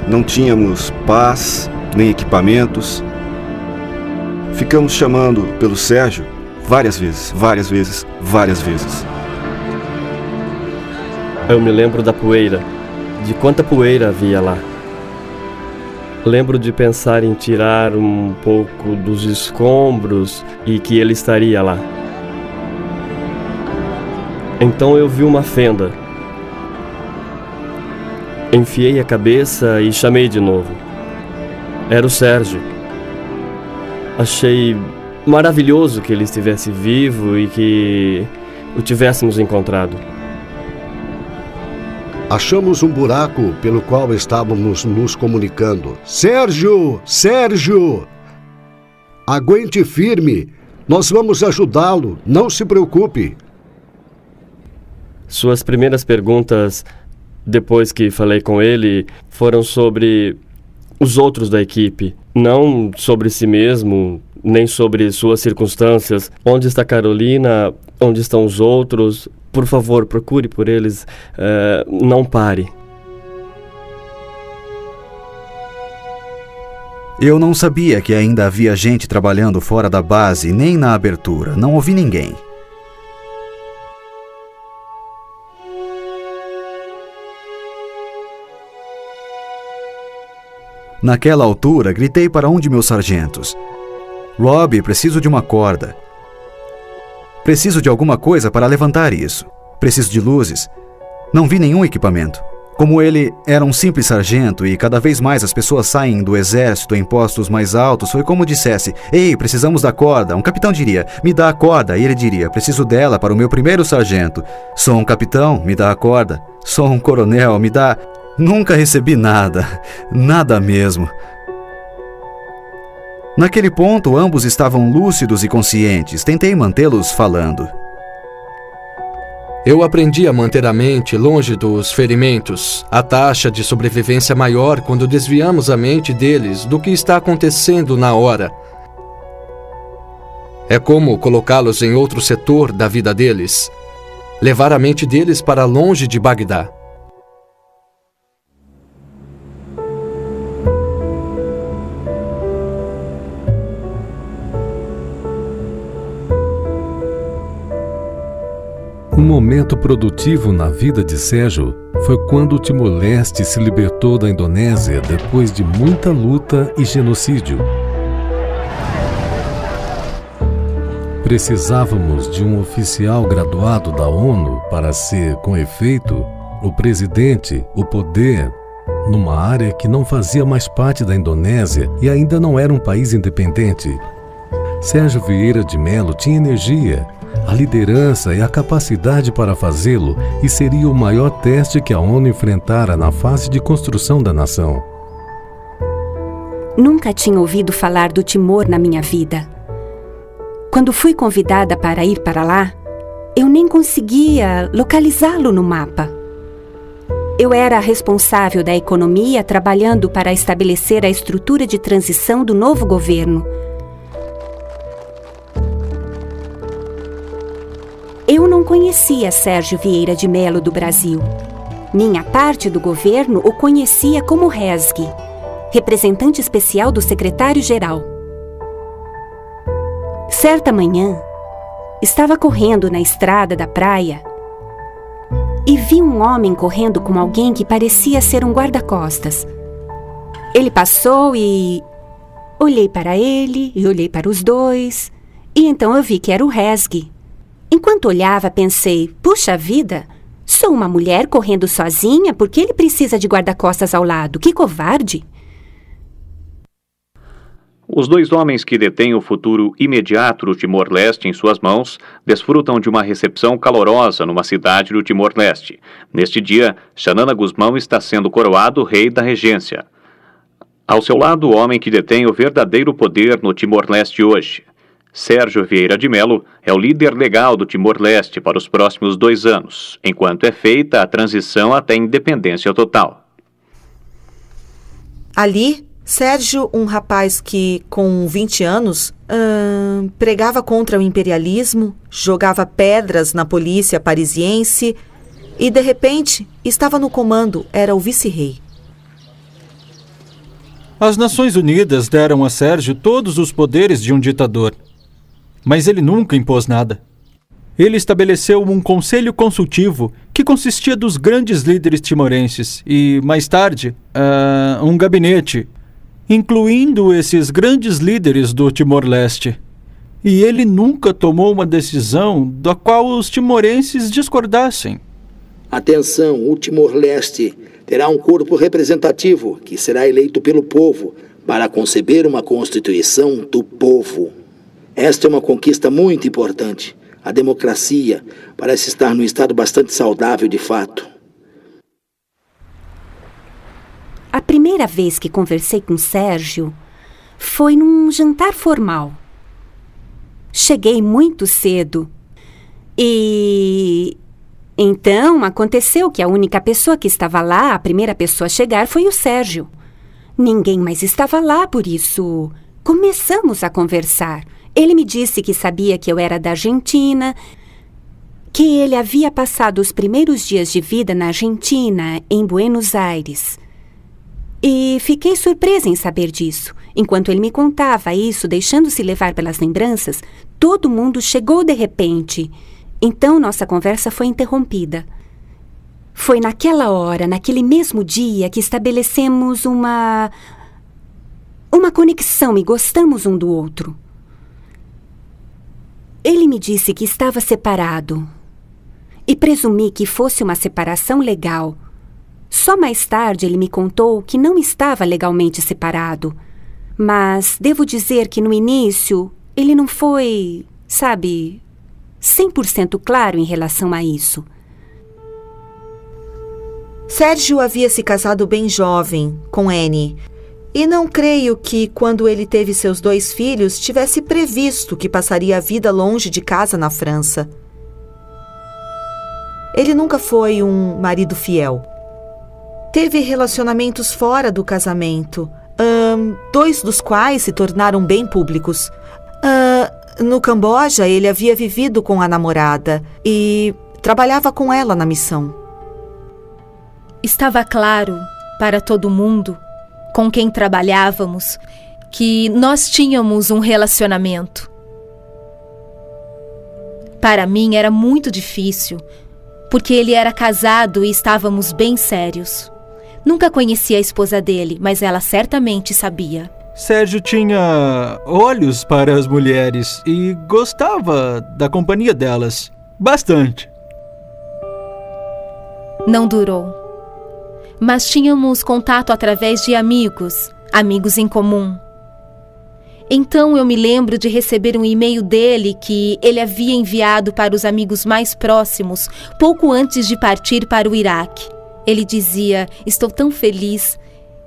Não tínhamos paz, nem equipamentos. Ficamos chamando pelo Sérgio várias vezes.
Eu me lembro da poeira, de quanta poeira havia lá. Lembro de pensar em tirar um pouco dos escombros e que ele estaria lá. Então eu vi uma fenda. Enfiei a cabeça e chamei de novo. Era o Sérgio. Achei maravilhoso que ele estivesse vivo e que o tivéssemos encontrado.
Achamos um buraco pelo qual estávamos nos comunicando. Sérgio! Sérgio! Aguente firme! Nós vamos ajudá-lo, não se preocupe.
Suas primeiras perguntas, depois que falei com ele, foram sobre os outros da equipe. Não sobre si mesmo, nem sobre suas circunstâncias. Onde está Carolina? Onde estão os outros? Por favor, procure por eles. Não pare.
Eu não sabia que ainda havia gente trabalhando fora da base, nem na abertura. Não ouvi ninguém. Naquela altura, gritei para um de meus sargentos. Rob, preciso de uma corda. Preciso de alguma coisa para levantar isso. Preciso de luzes. Não vi nenhum equipamento. Como ele era um simples sargento e cada vez mais as pessoas saem do exército em postos mais altos, foi como dissesse, ei, precisamos da corda. Um capitão diria, me dá a corda. E ele diria, preciso dela para o meu primeiro sargento. Sou um capitão, me dá a corda. Sou um coronel, me dá... Nunca recebi nada. Nada mesmo. Naquele ponto, ambos estavam lúcidos e conscientes. Tentei mantê-los falando.
Eu aprendi a manter a mente longe dos ferimentos. A taxa de sobrevivência maior quando desviamos a mente deles do que está acontecendo na hora. É como colocá-los em outro setor da vida deles. Levar a mente deles para longe de Bagdá.
Um momento produtivo na vida de Sérgio foi quando o Timor-Leste se libertou da Indonésia depois de muita luta e genocídio. Precisávamos de um oficial graduado da ONU para ser, com efeito, o presidente, o poder, numa área que não fazia mais parte da Indonésia e ainda não era um país independente. Sérgio Vieira de Mello tinha energia, a liderança e a capacidade para fazê-lo, e seria o maior teste que a ONU enfrentara na fase de construção da nação.
Nunca tinha ouvido falar do Timor na minha vida. Quando fui convidada para ir para lá, eu nem conseguia localizá-lo no mapa. Eu era a responsável da economia, trabalhando para estabelecer a estrutura de transição do novo governo. Eu não conhecia Sérgio Vieira de Mello do Brasil. Minha parte do governo o conhecia como Resg, representante especial do secretário-geral. Certa manhã, estava correndo na estrada da praia e vi um homem correndo com alguém que parecia ser um guarda-costas. Ele passou e... olhei para ele e olhei para os dois, e então eu vi que era o Resg. Enquanto olhava, pensei, puxa vida, sou uma mulher correndo sozinha, por que ele precisa de guarda-costas ao lado? Que covarde!
Os dois homens que detêm o futuro imediato do Timor-Leste em suas mãos desfrutam de uma recepção calorosa numa cidade do Timor-Leste. Neste dia, Xanana Gusmão está sendo coroado rei da regência. Ao seu lado, o homem que detém o verdadeiro poder no Timor-Leste hoje. Sérgio Vieira de Mello é o líder legal do Timor-Leste para os próximos 2 anos, enquanto é feita a transição até a independência total.
Ali, Sérgio, um rapaz que, com 20 anos, pregava contra o imperialismo, jogava pedras na polícia parisiense e, de repente, estava no comando, era o vice-rei.
As Nações Unidas deram a Sérgio todos os poderes de um ditador, mas ele nunca impôs nada. Ele estabeleceu um conselho consultivo que consistia dos grandes líderes timorenses e, mais tarde, um gabinete, incluindo esses grandes líderes do Timor-Leste. E ele nunca tomou uma decisão da qual os timorenses discordassem.
Atenção, o Timor-Leste terá um corpo representativo que será eleito pelo povo para conceber uma Constituição do povo. Esta é uma conquista muito importante. A democracia parece estar num estado bastante saudável de fato.
A primeira vez que conversei com Sérgio foi num jantar formal. Cheguei muito cedo e então aconteceu que a única pessoa que estava lá, a primeira pessoa a chegar, foi o Sérgio. Ninguém mais estava lá, por isso começamos a conversar. Ele me disse que sabia que eu era da Argentina, que ele havia passado os primeiros dias de vida na Argentina, em Buenos Aires. E fiquei surpresa em saber disso. Enquanto ele me contava isso, deixando-se levar pelas lembranças, todo mundo chegou de repente. Então nossa conversa foi interrompida. Foi naquela hora, naquele mesmo dia, que estabelecemos uma conexão e gostamos um do outro. Ele me disse que estava separado e presumi que fosse uma separação legal. Só mais tarde ele me contou que não estava legalmente separado, mas devo dizer que no início ele não foi, 100% claro em relação a isso.
Sérgio havia se casado bem jovem, com Annie, e não creio que, quando ele teve seus 2 filhos, tivesse previsto que passaria a vida longe de casa na França. Ele nunca foi um marido fiel. Teve relacionamentos fora do casamento, 2 dos quais se tornaram bem públicos. No Camboja, ele havia vivido com a namorada e trabalhava com ela na missão.
Estava claro para todo mundo com quem trabalhávamos que nós tínhamos um relacionamento. Para mim era muito difícil, porque ele era casado e estávamos bem sérios. Nunca conheci a esposa dele, mas ela certamente sabia.
Sérgio tinha olhos para as mulheres e gostava da companhia delas. Bastante.
Não durou. Mas tínhamos contato através de amigos em comum. Então eu me lembro de receber um e-mail dele que ele havia enviado para os amigos mais próximos pouco antes de partir para o Iraque. Ele dizia: estou tão feliz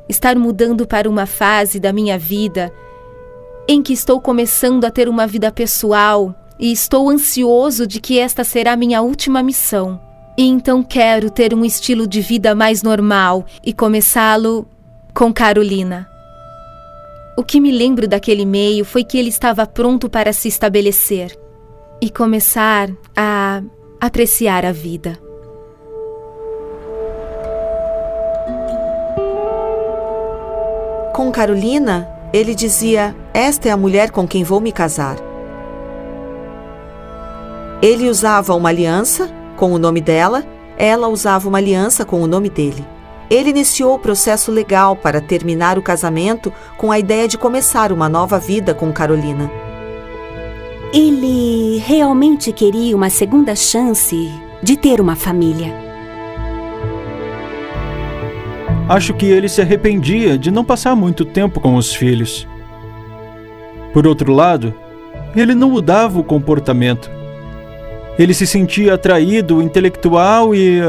estar mudando para uma fase da minha vida em que estou começando a ter uma vida pessoal e estou ansioso de que esta será minha última missão. E então quero ter um estilo de vida mais normal e começá-lo com Carolina. O que me lembro daquele e-mail foi que ele estava pronto para se estabelecer e começar a apreciar a vida.
Com Carolina, ele dizia: esta é a mulher com quem vou me casar. Ele usava uma aliança com o nome dela, ela usava uma aliança com o nome dele. Ele iniciou o processo legal para terminar o casamento com a ideia de começar uma nova vida com Carolina.
Ele realmente queria uma segunda chance de ter uma família.
Acho que ele se arrependia de não passar muito tempo com os filhos. Por outro lado, ele não mudava o comportamento. Ele se sentia atraído intelectual e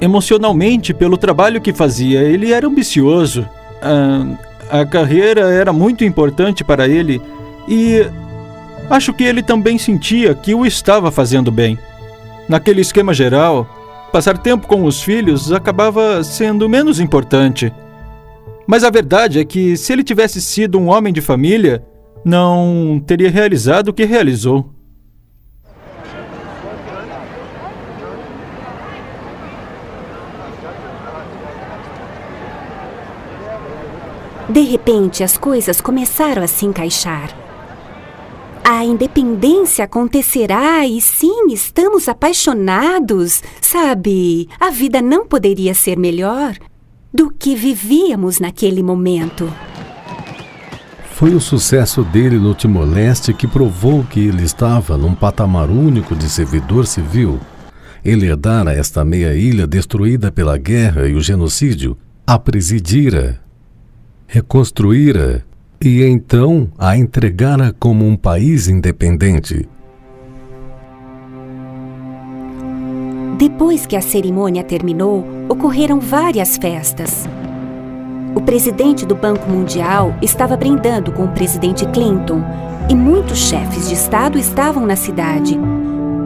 emocionalmente pelo trabalho que fazia. Ele era ambicioso. A carreira era muito importante para ele e acho que ele também sentia que o estava fazendo bem. Naquele esquema geral, passar tempo com os filhos acabava sendo menos importante. Mas a verdade é que se ele tivesse sido um homem de família, não teria realizado o que realizou.
De repente, as coisas começaram a se encaixar. A independência acontecerá e sim, estamos apaixonados. Sabe, a vida não poderia ser melhor do que vivíamos naquele momento.
Foi o sucesso dele no Timor-Leste que provou que ele estava num patamar único de servidor civil. Ele herdara esta meia ilha destruída pela guerra e o genocídio, a presidira, reconstruíra e então a entregara como um país independente.
Depois que a cerimônia terminou, ocorreram várias festas. O presidente do Banco Mundial estava brindando com o presidente Clinton e muitos chefes de Estado estavam na cidade.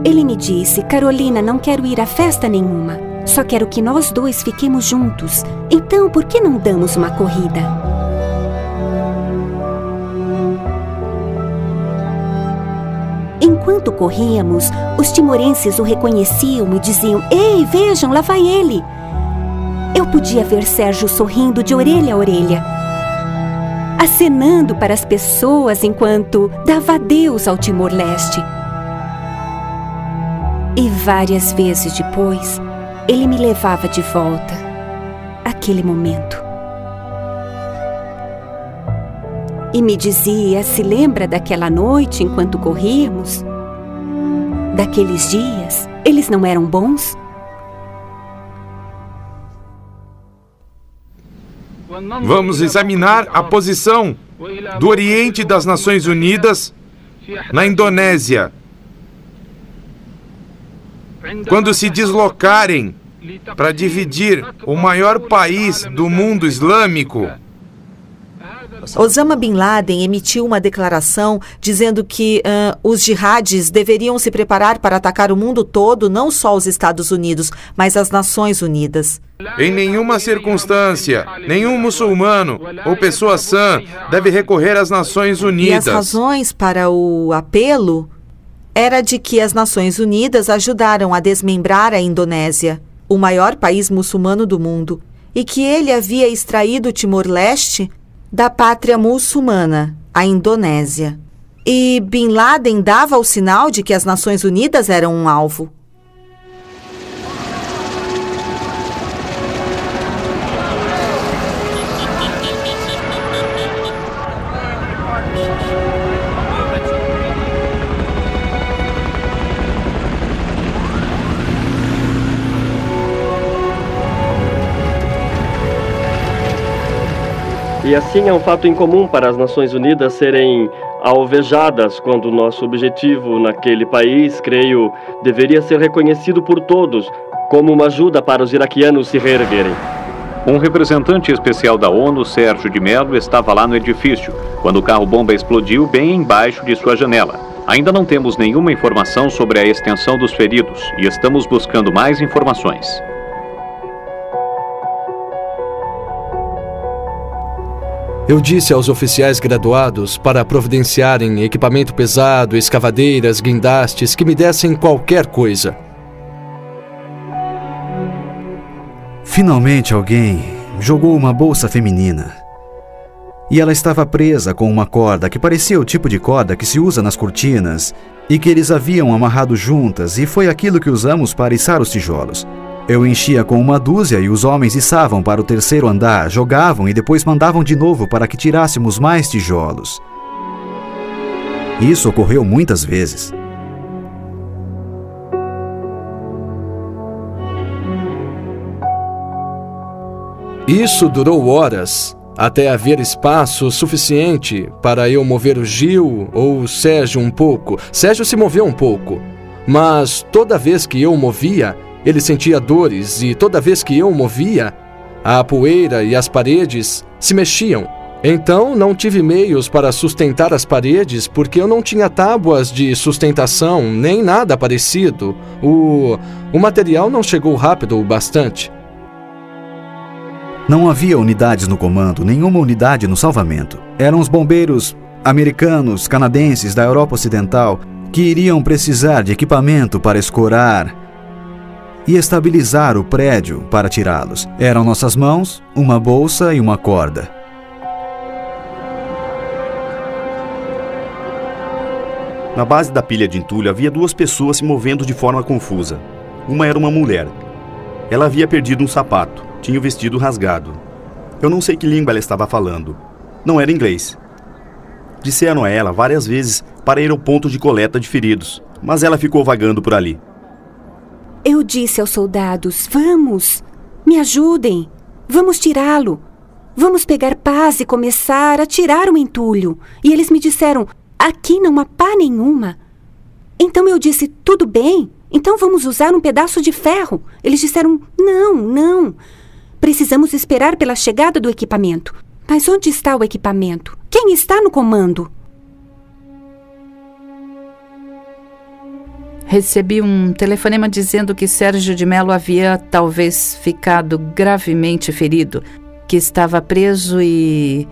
Ele me disse: Carolina, não quero ir a festa nenhuma, só quero que nós dois fiquemos juntos. Então, por que não damos uma corrida? Enquanto corríamos, os timorenses o reconheciam e diziam: Ei, vejam, lá vai ele! Eu podia ver Sérgio sorrindo de orelha a orelha, acenando para as pessoas enquanto dava adeus ao Timor-Leste. E várias vezes depois, ele me levava de volta àquele momento. E me dizia: se lembra daquela noite enquanto corríamos? Daqueles dias? Eles não eram bons?
Vamos examinar a posição do Oriente das Nações Unidas na Indonésia. Quando se deslocarem para dividir o maior país do mundo islâmico,
Osama Bin Laden emitiu uma declaração dizendo que os jihadis deveriam se preparar para atacar o mundo todo, não só os Estados Unidos, mas as Nações Unidas.
Em nenhuma circunstância, nenhum muçulmano ou pessoa sã deve recorrer às Nações Unidas.
E as razões para o apelo era de que as Nações Unidas ajudaram a desmembrar a Indonésia, o maior país muçulmano do mundo, e que ele havia extraído Timor-Leste da pátria muçulmana, a Indonésia. E Bin Laden dava o sinal de que as Nações Unidas eram um alvo.
E assim é um fato incomum para as Nações Unidas serem alvejadas quando o nosso objetivo naquele país, creio, deveria ser reconhecido por todos como uma ajuda para os iraquianos se reerguerem.
Um representante especial da ONU, Sérgio de Mello, estava lá no edifício, quando o carro-bomba explodiu bem embaixo de sua janela. Ainda não temos nenhuma informação sobre a extensão dos feridos e estamos buscando mais informações.
Eu disse aos oficiais graduados para providenciarem equipamento pesado, escavadeiras, guindastes, que me dessem qualquer coisa.
Finalmente alguém jogou uma bolsa feminina. E ela estava presa com uma corda que parecia o tipo de corda que se usa nas cortinas e que eles haviam amarrado juntas, e foi aquilo que usamos para içar os tijolos. Eu enchia com uma dúzia e os homens içavam para o terceiro andar, jogavam e depois mandavam de novo para que tirássemos mais tijolos. Isso ocorreu muitas vezes.
Isso durou horas, até haver espaço suficiente para eu mover o Gil ou o Sérgio um pouco. Sérgio se moveu um pouco, mas toda vez que eu o movia, ele sentia dores, e toda vez que eu o movia, a poeira e as paredes se mexiam. Então não tive meios para sustentar as paredes porque eu não tinha tábuas de sustentação nem nada parecido. O material não chegou rápido o bastante.
Não havia unidades no comando, nenhuma unidade no salvamento. Eram os bombeiros americanos, canadenses da Europa Ocidental que iriam precisar de equipamento para escorar e estabilizar o prédio para tirá-los. Eram nossas mãos, uma bolsa e uma corda.
Na base da pilha de entulho havia 2 pessoas se movendo de forma confusa. Uma era uma mulher. Ela havia perdido um sapato, tinha o vestido rasgado. Eu não sei que língua ela estava falando. Não era inglês. Disseram a ela várias vezes para ir ao ponto de coleta de feridos, mas ela ficou vagando por ali.
Eu disse aos soldados, vamos, me ajudem, vamos tirá-lo. Vamos pegar pás e começar a tirar o entulho. E eles me disseram, aqui não há pá nenhuma. Então eu disse, tudo bem, então vamos usar um pedaço de ferro. Eles disseram, não. Precisamos esperar pela chegada do equipamento. Mas onde está o equipamento? Quem está no comando?
Recebi um telefonema dizendo que Sérgio de Mello havia talvez ficado gravemente ferido, que estava preso e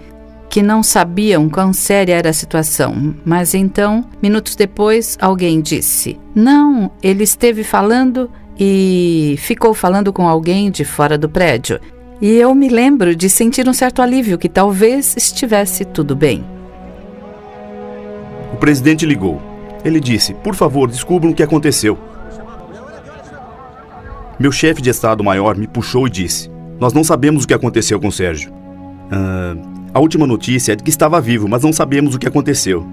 que não sabiam quão séria era a situação. Mas então, minutos depois, alguém disse, não, ele esteve falando e ficou falando com alguém de fora do prédio. E eu me lembro de sentir um certo alívio, que talvez estivesse tudo bem.
O presidente ligou. Ele disse, por favor, descubram o que aconteceu. Meu chefe de Estado-Maior me puxou e disse, nós não sabemos o que aconteceu com Sérgio. A última notícia é de que estava vivo, mas não sabemos o que aconteceu.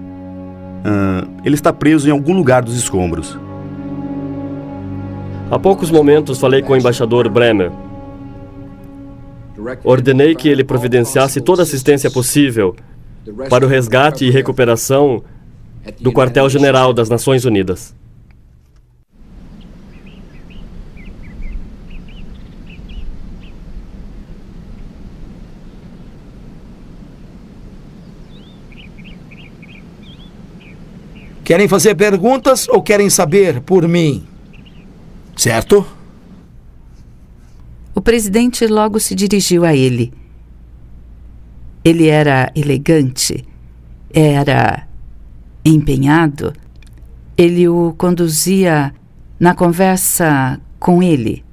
Ele está preso em algum lugar dos escombros.
Há poucos momentos falei com o embaixador Bremer. Ordenei que ele providenciasse toda a assistência possível para o resgate e recuperação do quartel-general das Nações Unidas.
Querem fazer perguntas ou querem saber por mim? Certo?
O presidente logo se dirigiu a ele. Ele era elegante, era empenhado. Ele o conduzia na conversa com ele.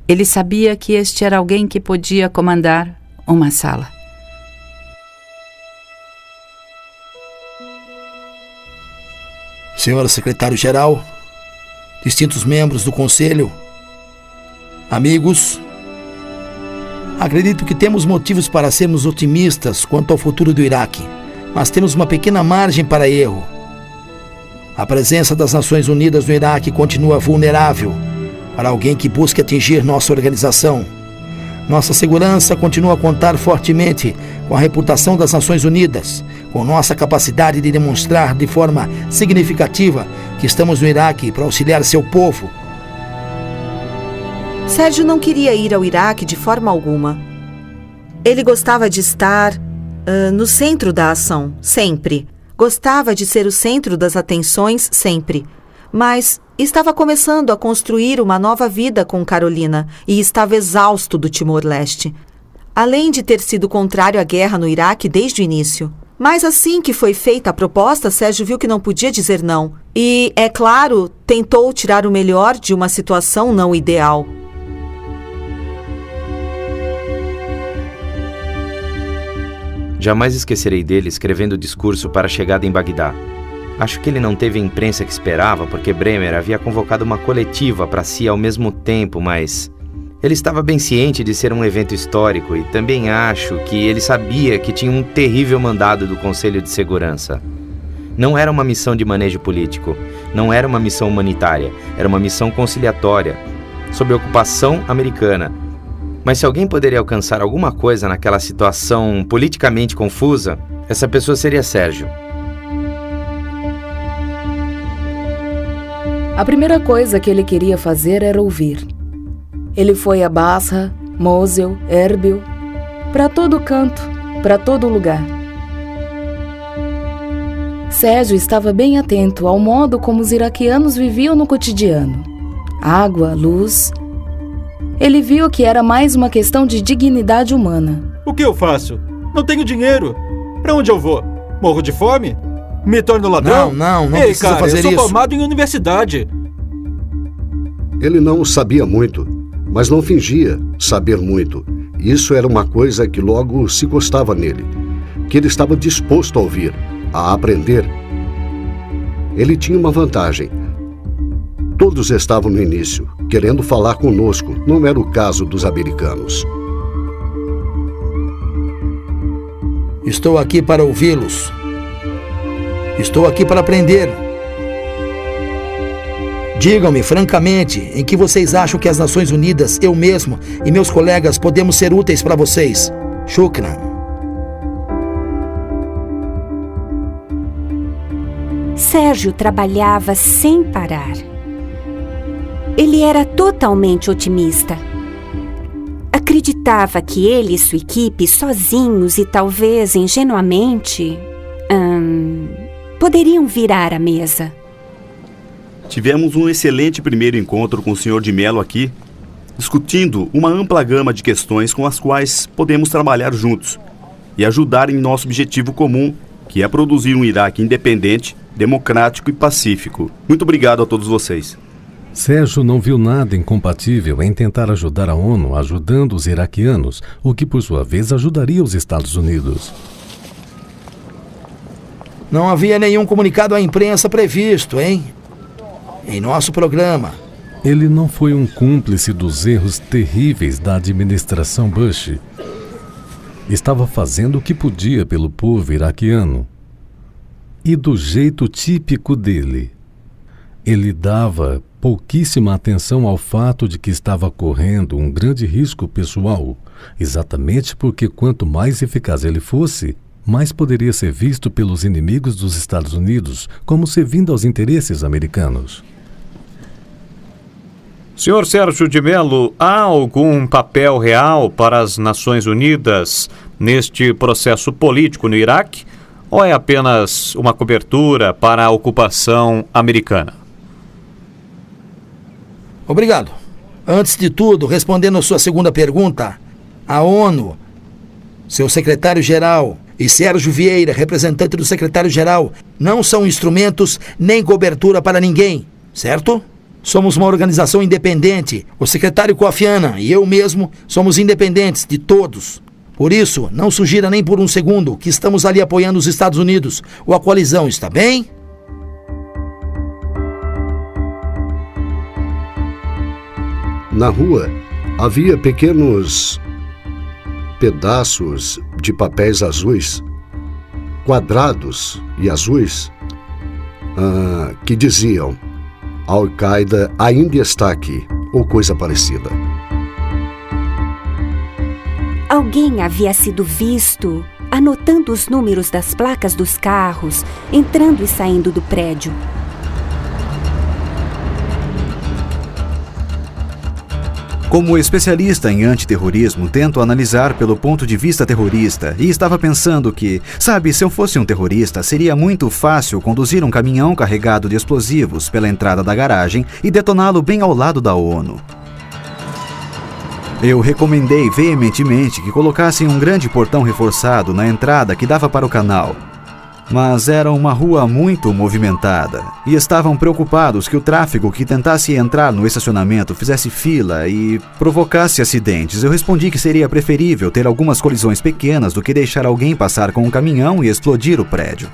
Ele sabia que este era alguém que podia comandar uma sala.
Senhor secretário-geral, distintos membros do conselho, amigos, acredito que temos motivos para sermos otimistas quanto ao futuro do Iraque, mas temos uma pequena margem para erro. A presença das Nações Unidas no Iraque continua vulnerável para alguém que busque atingir nossa organização. Nossa segurança continua a contar fortemente com a reputação das Nações Unidas, com nossa capacidade de demonstrar de forma significativa que estamos no Iraque para auxiliar seu povo.
Sérgio não queria ir ao Iraque de forma alguma. Ele gostava de estar no centro da ação, sempre. Gostava de ser o centro das atenções, sempre. Mas estava começando a construir uma nova vida com Carolina e estava exausto do Timor-Leste. Além de ter sido contrário à guerra no Iraque desde o início. Mas assim que foi feita a proposta, Sérgio viu que não podia dizer não. E, é claro, tentou tirar o melhor de uma situação não ideal.
Jamais esquecerei dele escrevendo o discurso para a chegada em Bagdá. Acho que ele não teve a imprensa que esperava, porque Bremer havia convocado uma coletiva para si ao mesmo tempo, mas ele estava bem ciente de ser um evento histórico e também acho que ele sabia que tinha um terrível mandado do Conselho de Segurança. Não era uma missão de manejo político, não era uma missão humanitária, era uma missão conciliatória, sob ocupação americana. Mas se alguém poderia alcançar alguma coisa naquela situação politicamente confusa, essa pessoa seria Sérgio.
A primeira coisa que ele queria fazer era ouvir. Ele foi a Basra, Mosul, Erbil, para todo canto, para todo lugar. Sérgio estava bem atento ao modo como os iraquianos viviam no cotidiano. Água, luz. Ele viu que era mais uma questão de dignidade humana.
O que eu faço? Não tenho dinheiro. Para onde eu vou? Morro de fome? Me torno ladrão?
Não
Ei,
precisa
cara,
fazer
eu sou
isso.
formado em universidade.
Ele não sabia muito, mas não fingia saber muito. Isso era uma coisa que logo se gostava nele, que ele estava disposto a ouvir, a aprender. Ele tinha uma vantagem. Todos estavam no início, querendo falar conosco. Não era o caso dos americanos.
Estou aqui para ouvi-los. Estou aqui para aprender. Digam-me francamente em que vocês acham que as Nações Unidas, eu mesmo e meus colegas podemos ser úteis para vocês. Shukran.
Sérgio trabalhava sem parar. Ele era totalmente otimista. Acreditava que ele e sua equipe, sozinhos e talvez ingenuamente, poderiam virar a mesa.
Tivemos um excelente primeiro encontro com o Sr. de Mello aqui, discutindo uma ampla gama de questões com as quais podemos trabalhar juntos e ajudar em nosso objetivo comum, que é produzir um Iraque independente, democrático e pacífico. Muito obrigado a todos vocês.
Sérgio não viu nada incompatível em tentar ajudar a ONU ajudando os iraquianos, o que por sua vez ajudaria os Estados Unidos.
Não havia nenhum comunicado à imprensa previsto, hein? Em nosso programa.
Ele não foi um cúmplice dos erros terríveis da administração Bush. Estava fazendo o que podia pelo povo iraquiano. E do jeito típico dele. Ele dava pouquíssima atenção ao fato de que estava correndo um grande risco pessoal, exatamente porque quanto mais eficaz ele fosse, mais poderia ser visto pelos inimigos dos Estados Unidos como servindo aos interesses americanos.
Senhor Sérgio de Mello, há algum papel real para as Nações Unidas neste processo político no Iraque? Ou é apenas uma cobertura para a ocupação americana?
Obrigado. Antes de tudo, respondendo a sua segunda pergunta, a ONU, seu secretário-geral e Sérgio Vieira, representante do secretário-geral, não são instrumentos nem cobertura para ninguém, certo? Somos uma organização independente. O secretário Kofi Annan e eu mesmo somos independentes de todos. Por isso, não sugira nem por um segundo que estamos ali apoiando os Estados Unidos ou a coalizão, está bem?
Na rua, havia pequenos pedaços de papéis azuis, quadrados e azuis, que diziam: Al-Qaeda ainda está aqui, ou coisa parecida.
Alguém havia sido visto anotando os números das placas dos carros, entrando e saindo do prédio.
Como especialista em antiterrorismo, tento analisar pelo ponto de vista terrorista e estava pensando que, se eu fosse um terrorista, seria muito fácil conduzir um caminhão carregado de explosivos pela entrada da garagem e detoná-lo bem ao lado da ONU. Eu recomendei veementemente que colocassem um grande portão reforçado na entrada que dava para o canal. Mas era uma rua muito movimentada e estavam preocupados que o tráfego que tentasse entrar no estacionamento fizesse fila e provocasse acidentes. Eu respondi que seria preferível ter algumas colisões pequenas do que deixar alguém passar com um caminhão e explodir o prédio.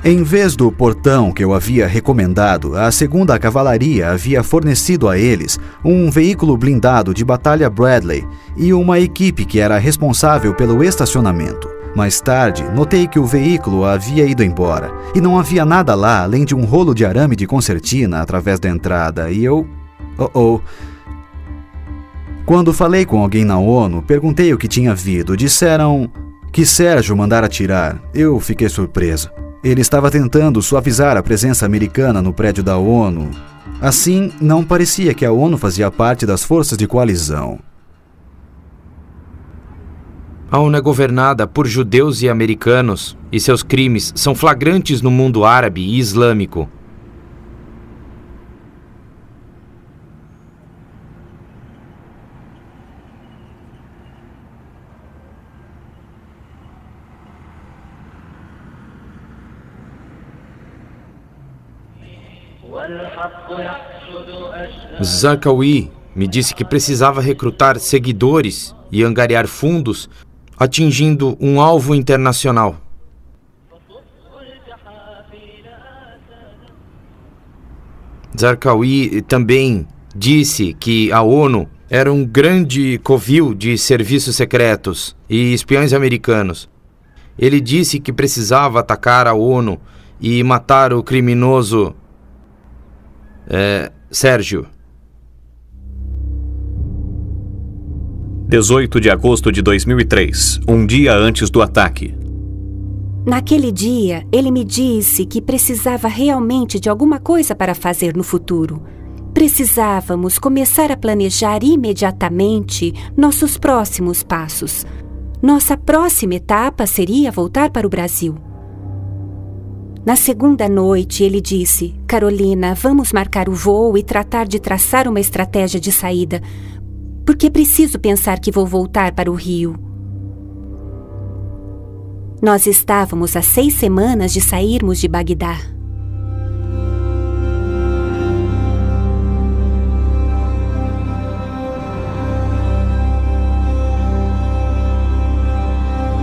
Em vez do portão que eu havia recomendado, a 2ª Cavalaria havia fornecido a eles um veículo blindado de batalha Bradley e uma equipe que era responsável pelo estacionamento. Mais tarde, notei que o veículo havia ido embora e não havia nada lá além de um rolo de arame de concertina através da entrada e eu... Quando falei com alguém na ONU, perguntei o que tinha havido. Disseram que Sérgio mandara atirar. Eu fiquei surpreso. Ele estava tentando suavizar a presença americana no prédio da ONU. Assim, não parecia que a ONU fazia parte das forças de coalizão.
A ONU é governada por judeus e americanos, e seus crimes são flagrantes no mundo árabe e islâmico. Zarqawi me disse que precisava recrutar seguidores e angariar fundos, atingindo um alvo internacional. Zarqawi também disse que a ONU era um grande covil de serviços secretos e espiões americanos. Ele disse que precisava atacar a ONU e matar o criminoso Sérgio.
18 de agosto de 2003, um dia antes do ataque.
Naquele dia, ele me disse que precisava realmente de alguma coisa para fazer no futuro. Precisávamos começar a planejar imediatamente nossos próximos passos. Nossa próxima etapa seria voltar para o Brasil. Na segunda noite, ele disse: Carolina, vamos marcar o voo e tratar de traçar uma estratégia de saída, porque preciso pensar que vou voltar para o Rio. Nós estávamos há 6 semanas de sairmos de Bagdá.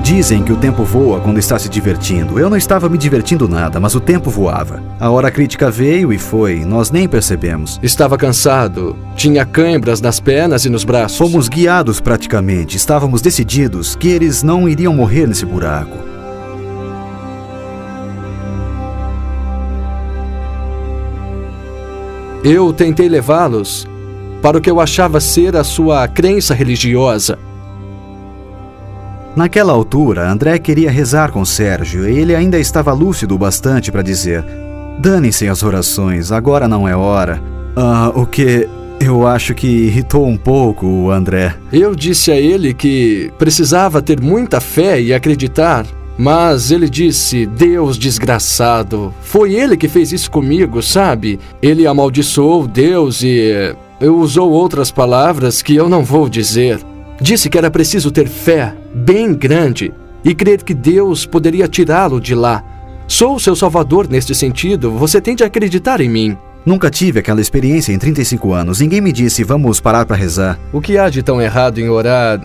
Dizem que o tempo voa quando está se divertindo. Eu não estava me divertindo nada, mas o tempo voava. A hora crítica veio e foi. Nós nem percebemos.
Estava cansado. Tinha câimbras nas pernas e nos braços.
Fomos guiados praticamente. Estávamos decididos que eles não iriam morrer nesse buraco.
Eu tentei levá-los para o que eu achava ser a sua crença religiosa.
Naquela altura, André queria rezar com Sérgio e ele ainda estava lúcido o bastante para dizer: danem-se as orações, agora não é hora. O que eu acho que irritou um pouco o André.
Eu disse a ele que precisava ter muita fé e acreditar, mas ele disse: Deus desgraçado, foi ele que fez isso comigo, sabe? Ele amaldiçoou Deus e usou outras palavras que eu não vou dizer. Disse que era preciso ter fé bem grande e crer que Deus poderia tirá-lo de lá. Sou seu salvador neste sentido, você tem de acreditar em mim.
Nunca tive aquela experiência em 35 anos. Ninguém me disse: vamos parar para rezar.
O que há de tão errado em orar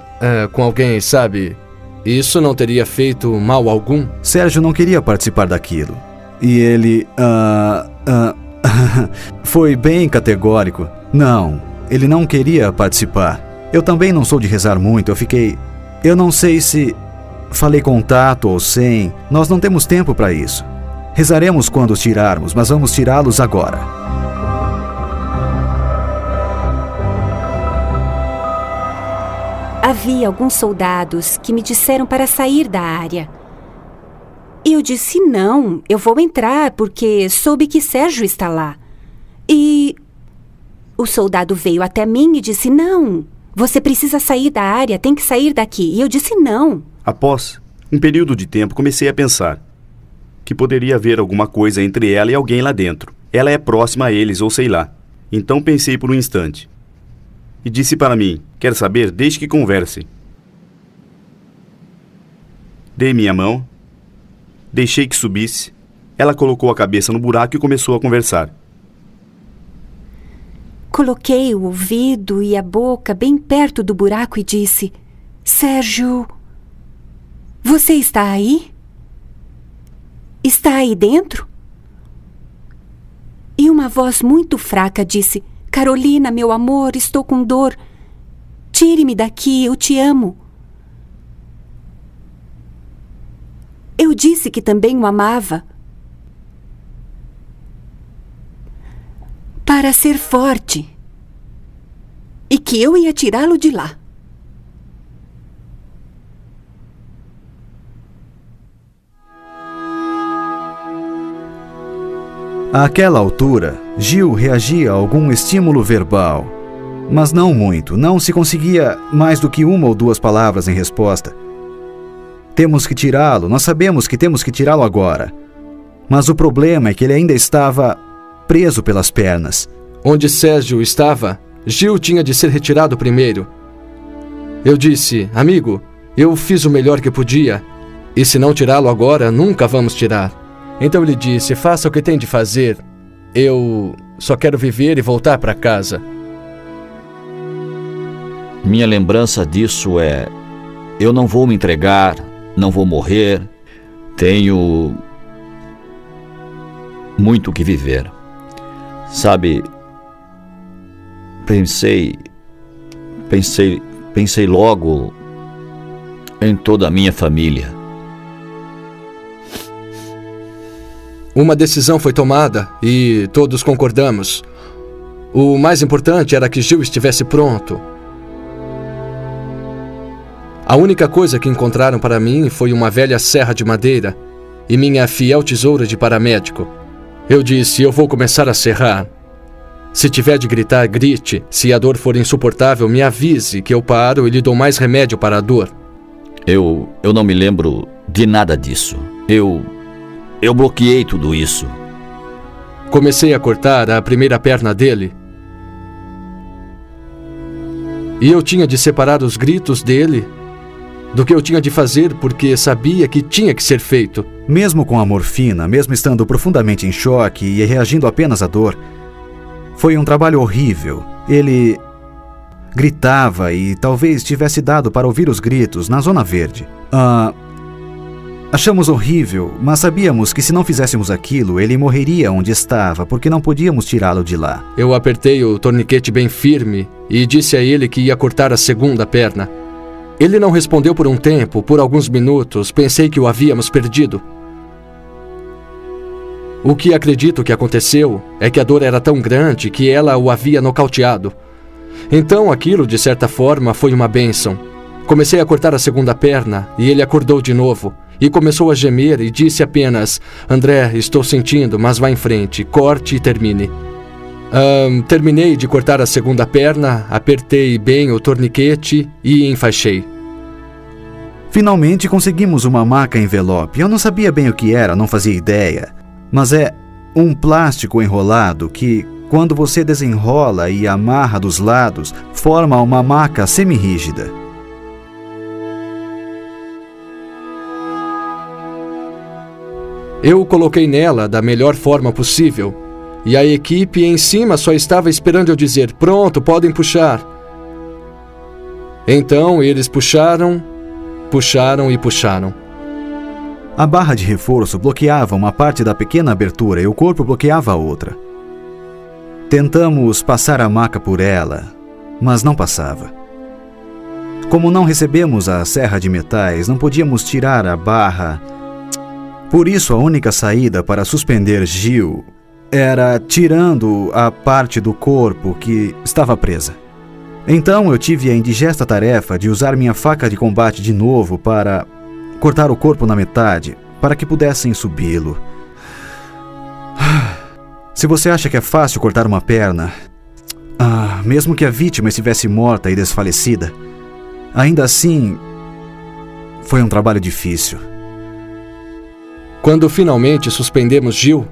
com alguém, sabe? Isso não teria feito mal algum?
Sérgio não queria participar daquilo. E ele... foi bem categórico. Não, ele não queria participar. Eu também não sou de rezar muito, eu não sei se falei com tato ou sem, nós não temos tempo para isso. Rezaremos quando os tirarmos, mas vamos tirá-los agora.
Havia alguns soldados que me disseram para sair da área. Eu disse não, eu vou entrar porque soube que Sérgio está lá. E o soldado veio até mim e disse: não, você precisa sair da área, tem que sair daqui. E eu disse não.
Após um período de tempo, comecei a pensar que poderia haver alguma coisa entre ela e alguém lá dentro. Ela é próxima a eles, ou sei lá. Então pensei por um instante. E disse para mim: quer saber? Deixe que conversem. Dei minha mão, deixei que subisse. Ela colocou a cabeça no buraco e começou a conversar.
Coloquei o ouvido e a boca bem perto do buraco e disse: Sérgio, você está aí? Está aí dentro? E uma voz muito fraca disse: Carolina, meu amor, estou com dor. Tire-me daqui, eu te amo. Eu disse que também o amava. Para ser forte. e que eu ia tirá-lo de lá.
Àquela altura, Gil reagia a algum estímulo verbal, mas não muito, não se conseguia mais do que uma ou duas palavras em resposta. Temos que tirá-lo, nós sabemos que temos que tirá-lo agora. Mas o problema é que ele ainda estava preso pelas pernas.
Onde Sérgio estava, Gil tinha de ser retirado primeiro. Eu disse, amigo, eu fiz o melhor que podia, e se não tirá-lo agora, nunca vamos tirar. Então ele disse, faça o que tem de fazer. Eu só quero viver e voltar para casa.
Minha lembrança disso é... eu não vou me entregar, não vou morrer. Tenho muito que viver. Sabe, pensei logo em toda a minha família.
Uma decisão foi tomada e todos concordamos. O mais importante era que Gil estivesse pronto. A única coisa que encontraram para mim foi uma velha serra de madeira e minha fiel tesoura de paramédico. Eu disse, eu vou começar a serrar. Se tiver de gritar, grite. Se a dor for insuportável, me avise que eu paro e lhe dou mais remédio para a dor.
Eu não me lembro de nada disso. Eu bloqueei tudo isso.
Comecei a cortar a primeira perna dele. E eu tinha de separar os gritos dele do que eu tinha de fazer porque sabia que tinha que ser feito.
Mesmo com a morfina, mesmo estando profundamente em choque e reagindo apenas à dor, foi um trabalho horrível. Ele gritava e talvez tivesse dado para ouvir os gritos na Zona Verde. Achamos horrível, mas sabíamos que se não fizéssemos aquilo, ele morreria onde estava, porque não podíamos tirá-lo de lá.
Eu apertei o torniquete bem firme e disse a ele que ia cortar a segunda perna. Ele não respondeu por um tempo, por alguns minutos, pensei que o havíamos perdido. O que acredito que aconteceu é que a dor era tão grande que ela o havia nocauteado. Então aquilo, de certa forma, foi uma bênção. Comecei a cortar a segunda perna e ele acordou de novo. E começou a gemer e disse apenas, André, estou sentindo, mas vá em frente, corte e termine. Terminei de cortar a segunda perna, apertei bem o torniquete e enfaixei.
Finalmente conseguimos uma maca envelope. Eu não sabia bem o que era, não fazia ideia. Mas é um plástico enrolado que, quando você desenrola e amarra dos lados, forma uma maca semi-rígida.
Eu coloquei nela da melhor forma possível, e a equipe em cima só estava esperando eu dizer, pronto, podem puxar. Então eles puxaram e puxaram.
A barra de reforço bloqueava uma parte da pequena abertura e o corpo bloqueava a outra. Tentamos passar a maca por ela, mas não passava. Como não recebemos a serra de metais, não podíamos tirar a barra. Por isso, a única saída para suspender Gil era tirando a parte do corpo que estava presa. Então eu tive a indigesta tarefa de usar minha faca de combate de novo para cortar o corpo na metade, para que pudessem subi-lo. Se você acha que é fácil cortar uma perna, mesmo que a vítima estivesse morta e desfalecida, ainda assim, foi um trabalho difícil.
Quando finalmente suspendemos Gil,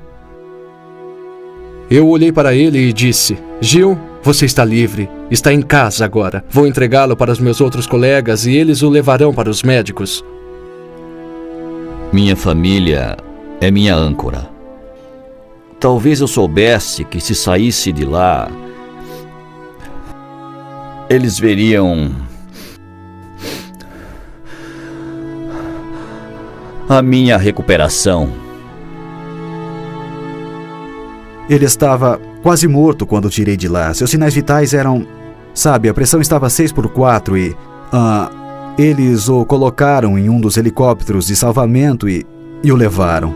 eu olhei para ele e disse, Gil, você está livre, está em casa agora. Vou entregá-lo para os meus outros colegas e eles o levarão para os médicos.
Minha família é minha âncora. Talvez eu soubesse que se saísse de lá, eles veriam a minha recuperação.
Ele estava quase morto quando tirei de lá. Seus sinais vitais eram... Sabe, a pressão estava 6/4 e... eles o colocaram em um dos helicópteros de salvamento e o levaram.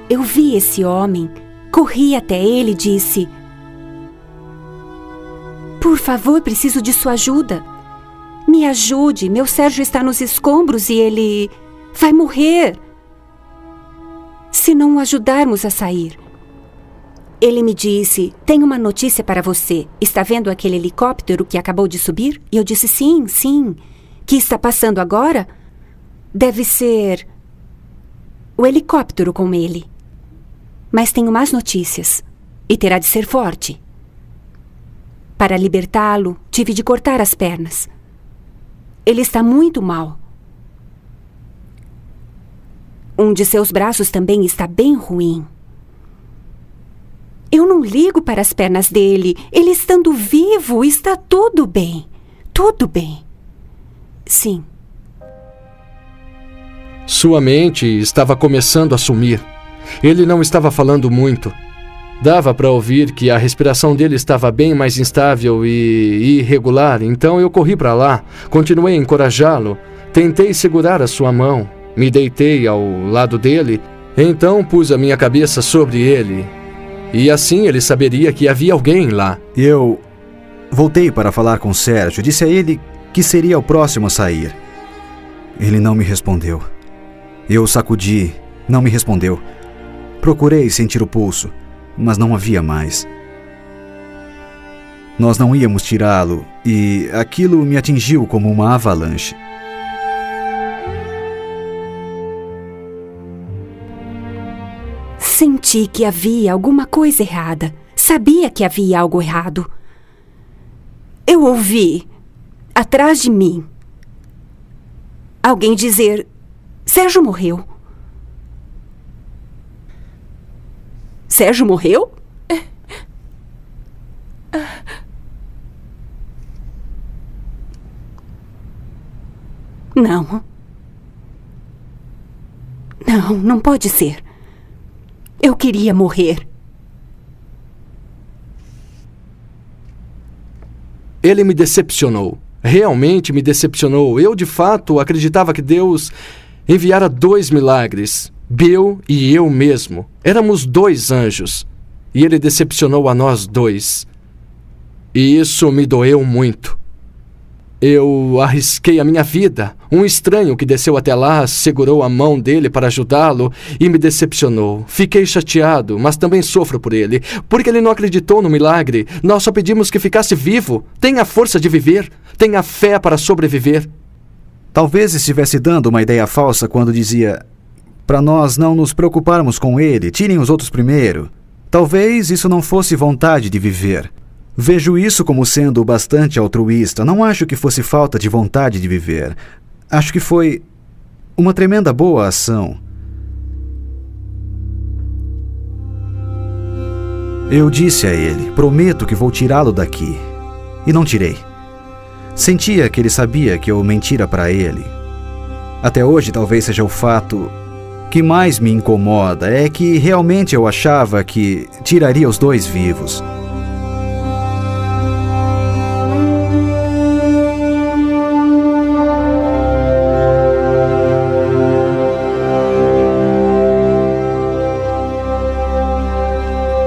Eu vi esse homem Corri até ele e disse: por favor, preciso de sua ajuda. Me ajude, meu Sérgio está nos escombros e ele vai morrer se não o ajudarmos a sair. Ele me disse: tenho uma notícia para você. Está vendo aquele helicóptero que acabou de subir? E eu disse: sim, sim. Que está passando agora? Deve ser o helicóptero com ele. Mas tenho más notícias. E terá de ser forte. Para libertá-lo, tive de cortar as pernas. Ele está muito mal. Um de seus braços também está bem ruim. Eu não ligo para as pernas dele. Ele estando vivo, está tudo bem. Tudo bem. Sim.
Sua mente estava começando a sumir. Ele não estava falando muito. Dava para ouvir que a respiração dele estava bem mais instável e irregular, então eu corri para lá, continuei a encorajá-lo, tentei segurar a sua mão, me deitei ao lado dele, então pus a minha cabeça sobre ele, e assim ele saberia que havia alguém lá.
Eu voltei para falar com Sérgio, disse a ele que seria o próximo a sair. Ele não me respondeu. Eu o sacudi, não me respondeu. Procurei sentir o pulso, mas não havia mais. Nós não íamos tirá-lo e aquilo me atingiu como uma avalanche.
Senti que havia alguma coisa errada. Sabia que havia algo errado. Eu ouvi, atrás de mim, alguém dizer: Sérgio morreu. Sérgio morreu? Não. Não pode ser. Eu queria morrer.
Ele me decepcionou. Realmente me decepcionou. Eu, de fato, acreditava que Deus enviara 2 milagres. Bill e eu mesmo. Éramos 2 anjos. E ele decepcionou a nós 2. E isso me doeu muito. Eu arrisquei a minha vida. Um estranho que desceu até lá segurou a mão dele para ajudá-lo e me decepcionou. Fiquei chateado, mas também sofro por ele, porque ele não acreditou no milagre. Nós só pedimos que ficasse vivo. Tenha força de viver. Tenha fé para sobreviver.
Talvez estivesse dando uma ideia falsa quando dizia: para nós não nos preocuparmos com ele, tirem os outros primeiro. Talvez isso não fosse vontade de viver. Vejo isso como sendo bastante altruísta. Não acho que fosse falta de vontade de viver. Acho que foi uma tremenda boa ação. Eu disse a ele: prometo que vou tirá-lo daqui. E não tirei. Sentia que ele sabia que eu mentira para ele. Até hoje talvez seja o fato que mais me incomoda, é que realmente eu achava que tiraria os 2 vivos.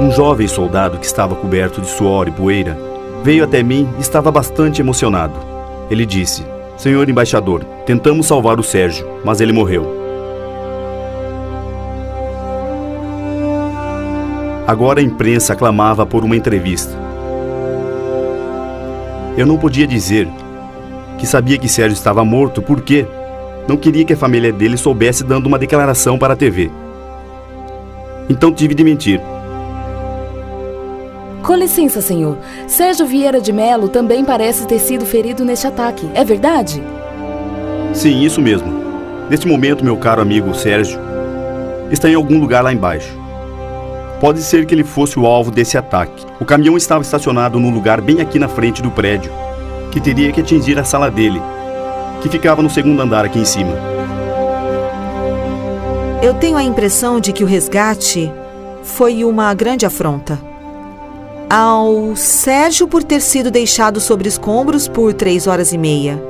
Um jovem soldado que estava coberto de suor e poeira veio até mim e estava bastante emocionado. Ele disse: Senhor embaixador, tentamos salvar o Sérgio, mas ele morreu. Agora a imprensa clamava por uma entrevista. Eu não podia dizer que sabia que Sérgio estava morto porque não queria que a família dele soubesse dando uma declaração para a TV. Então tive de mentir.
Com licença, senhor. Sérgio Vieira de Mello também parece ter sido ferido neste ataque. É verdade?
Sim, isso mesmo. Neste momento, meu caro amigo Sérgio está em algum lugar lá embaixo. Pode ser que ele fosse o alvo desse ataque. O caminhão estava estacionado num lugar bem aqui na frente do prédio, que teria que atingir a sala dele, que ficava no 2º andar aqui em cima.
Eu tenho a impressão de que o resgate foi uma grande afronta ao Sérgio por ter sido deixado sobre escombros por 3 horas e meia,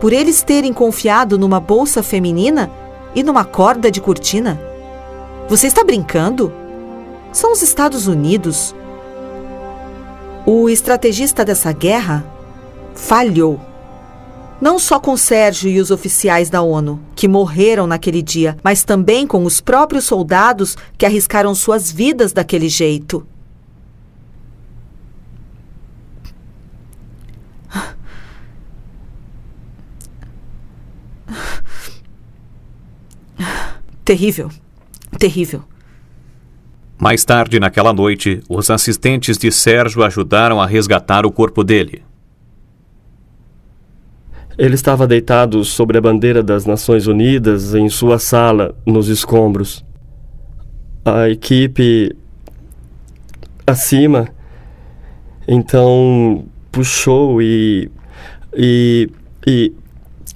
por eles terem confiado numa bolsa feminina e numa corda de cortina. Você está brincando? São os Estados Unidos. O estrategista dessa guerra falhou. Não só com Sérgio e os oficiais da ONU, que morreram naquele dia, mas também com os próprios soldados que arriscaram suas vidas daquele jeito. Terrível. Terrível.
Mais tarde naquela noite, os assistentes de Sérgio ajudaram a resgatar o corpo dele.
Ele estava deitado sobre a bandeira das Nações Unidas em sua sala, nos escombros. A equipe acima, então, puxou e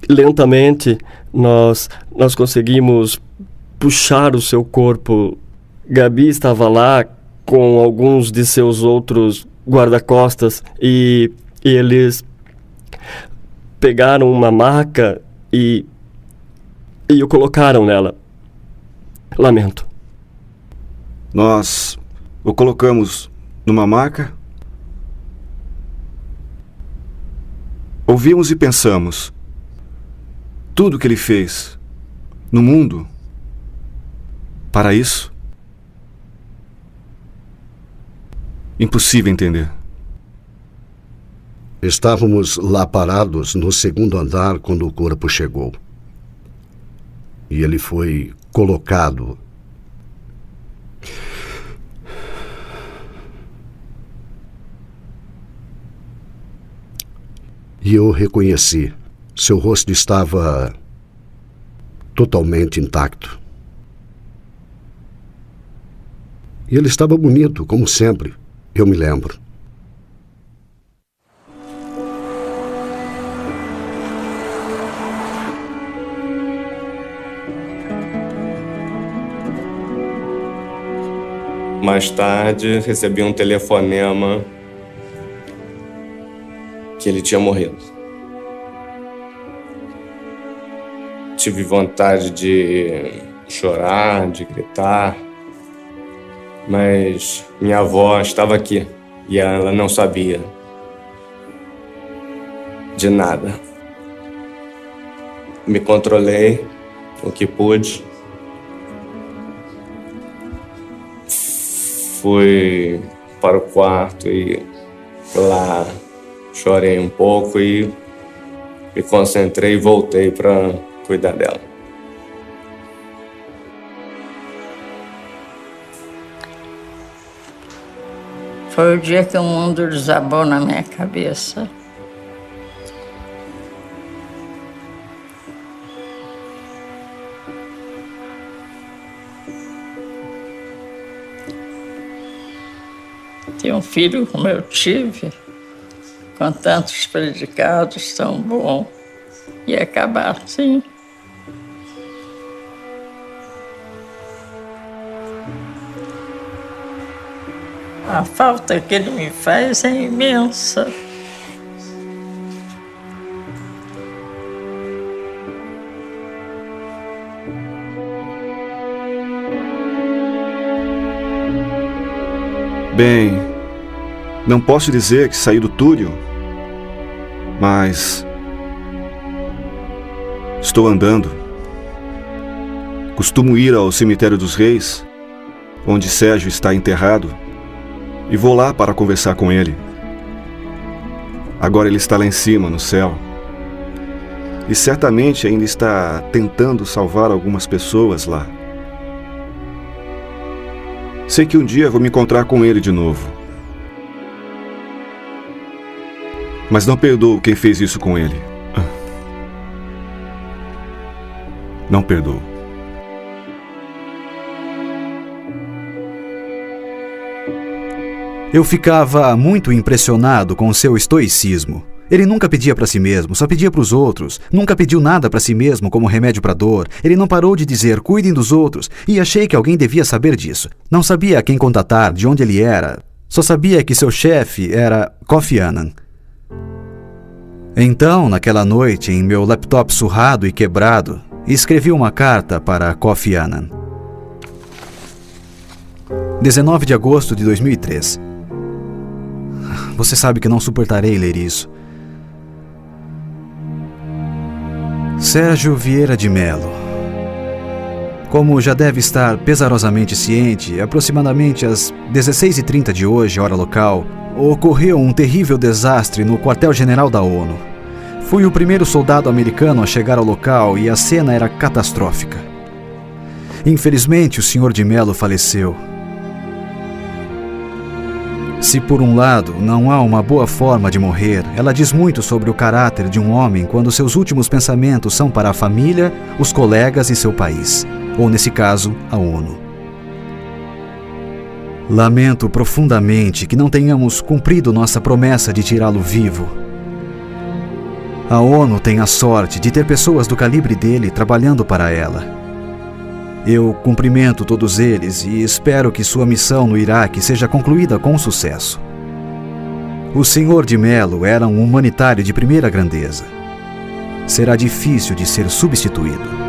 lentamente nós conseguimos puxar o seu corpo. Gabi estava lá com alguns de seus outros guarda-costas e eles pegaram uma maca e o colocaram nela. Lamento.
Nós o colocamos numa maca. Ouvimos e pensamos. Tudo que ele fez no mundo para isso. Impossível entender.
Estávamos lá parados no segundo andar quando o corpo chegou. E ele foi colocado. E eu reconheci. Seu rosto estava totalmente intacto. E ele estava bonito, como sempre. Eu me lembro.
Mais tarde, recebi um telefonema que ele tinha morrido. Tive vontade de chorar, de gritar, mas minha avó estava aqui e ela não sabia de nada. Me controlei o que pude. Fui para o quarto e lá chorei um pouco e me concentrei e voltei para cuidar dela.
Foi o dia que o mundo desabou na minha cabeça. Ter um filho como eu tive, com tantos predicados tão bom, e acabar assim. A falta que ele me faz é imensa.
Bem, não posso dizer que saí do túnel, mas estou andando. Costumo ir ao cemitério dos reis, onde Sérgio está enterrado, e vou lá para conversar com ele. Agora ele está lá em cima, no céu. E certamente ainda está tentando salvar algumas pessoas lá. Sei que um dia vou me encontrar com ele de novo. Mas não perdoo quem fez isso com ele. Não perdoo.
Eu ficava muito impressionado com o seu estoicismo. Ele nunca pedia para si mesmo, só pedia para os outros. Nunca pediu nada para si mesmo como remédio para dor. Ele não parou de dizer, cuidem dos outros. E achei que alguém devia saber disso. Não sabia quem contatar, de onde ele era. Só sabia que seu chefe era Kofi Annan. Então, naquela noite, em meu laptop surrado e quebrado, escrevi uma carta para Kofi Annan. 19 de agosto de 2003. Você sabe que não suportarei ler isso. Sérgio Vieira de Mello. Como já deve estar pesarosamente ciente, aproximadamente às 16h30 de hoje, hora local, ocorreu um terrível desastre no quartel-general da ONU. Fui o primeiro soldado americano a chegar ao local e a cena era catastrófica. Infelizmente, o Sr. de Mello faleceu. Se por um lado não há uma boa forma de morrer, ela diz muito sobre o caráter de um homem quando seus últimos pensamentos são para a família, os colegas e seu país, ou nesse caso, a ONU. Lamento profundamente que não tenhamos cumprido nossa promessa de tirá-lo vivo. A ONU tem a sorte de ter pessoas do calibre dele trabalhando para ela. Eu cumprimento todos eles e espero que sua missão no Iraque seja concluída com sucesso. O Sr. de Mello era um humanitário de primeira grandeza. Será difícil de ser substituído.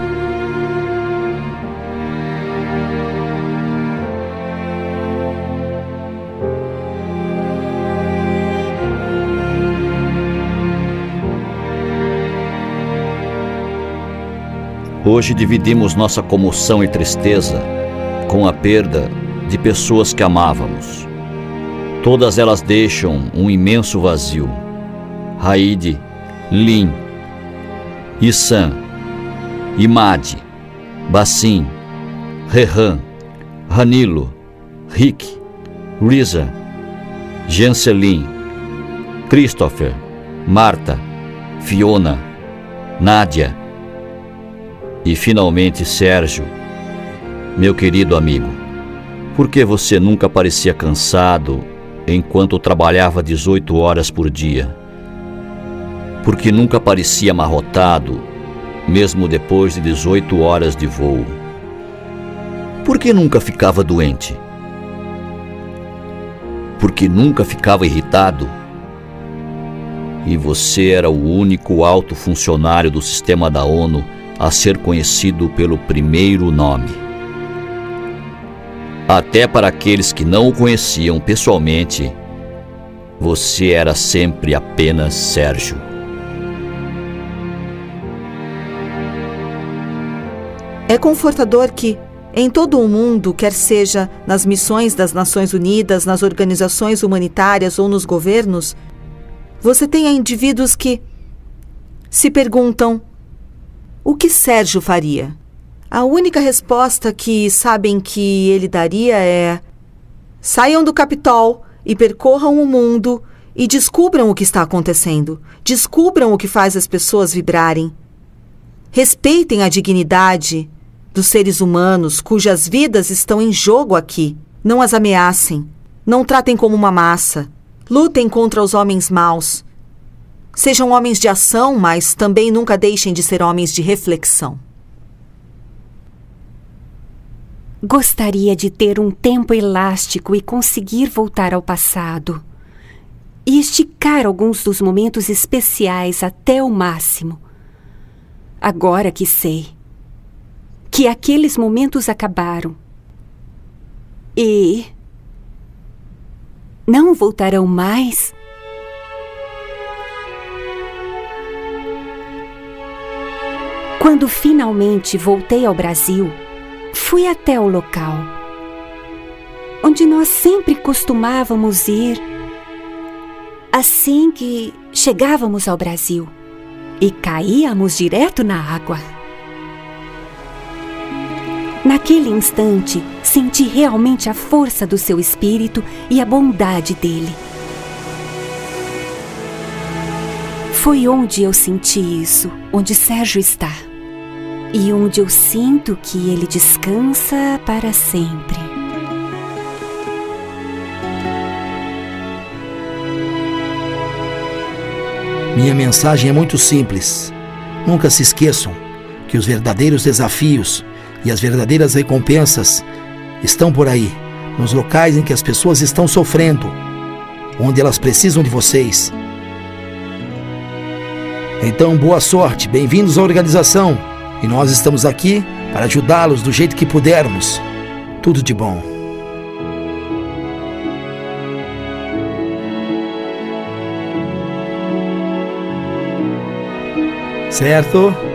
Hoje dividimos nossa comoção e tristeza com a perda de pessoas que amávamos. Todas elas deixam um imenso vazio. Raide, Lin, Issan, Imad, Bassim, Rehan, Ranilo, Rick, Riza, Janselin, Christopher, Marta, Fiona, Nádia e finalmente Sérgio, meu querido amigo. Por que você nunca parecia cansado enquanto trabalhava 18 horas por dia? Por que nunca parecia amarrotado, mesmo depois de 18 horas de voo? Por que nunca ficava doente? Por que nunca ficava irritado? E você era o único alto funcionário do sistema da ONU a ser conhecido pelo primeiro nome. Até para aqueles que não o conheciam pessoalmente, você era sempre apenas Sérgio.
É confortador que, em todo o mundo, quer seja nas missões das Nações Unidas, nas organizações humanitárias ou nos governos, você tenha indivíduos que se perguntam: o que Sérgio faria? A única resposta que sabem que ele daria é: saiam do Capitol e percorram o mundo e descubram o que está acontecendo. Descubram o que faz as pessoas vibrarem. Respeitem a dignidade dos seres humanos cujas vidas estão em jogo aqui. Não as ameacem. Não tratem como uma massa. Lutem contra os homens maus. Sejam homens de ação, mas também nunca deixem de ser homens de reflexão.
Gostaria de ter um tempo elástico e conseguir voltar ao passado. E esticar alguns dos momentos especiais até o máximo. Agora que sei que aqueles momentos acabaram e não voltarão mais, quando finalmente voltei ao Brasil, fui até o local onde nós sempre costumávamos ir assim que chegávamos ao Brasil e caíamos direto na água. Naquele instante, senti realmente a força do seu espírito e a bondade dele. Foi onde eu senti isso, onde Sérgio está. E onde eu sinto que ele descansa para sempre.
Minha mensagem é muito simples. Nunca se esqueçam que os verdadeiros desafios e as verdadeiras recompensas estão por aí, nos locais em que as pessoas estão sofrendo, onde elas precisam de vocês. Então, boa sorte, bem-vindos à organização. E nós estamos aqui para ajudá-los do jeito que pudermos. Tudo de bom. Certo?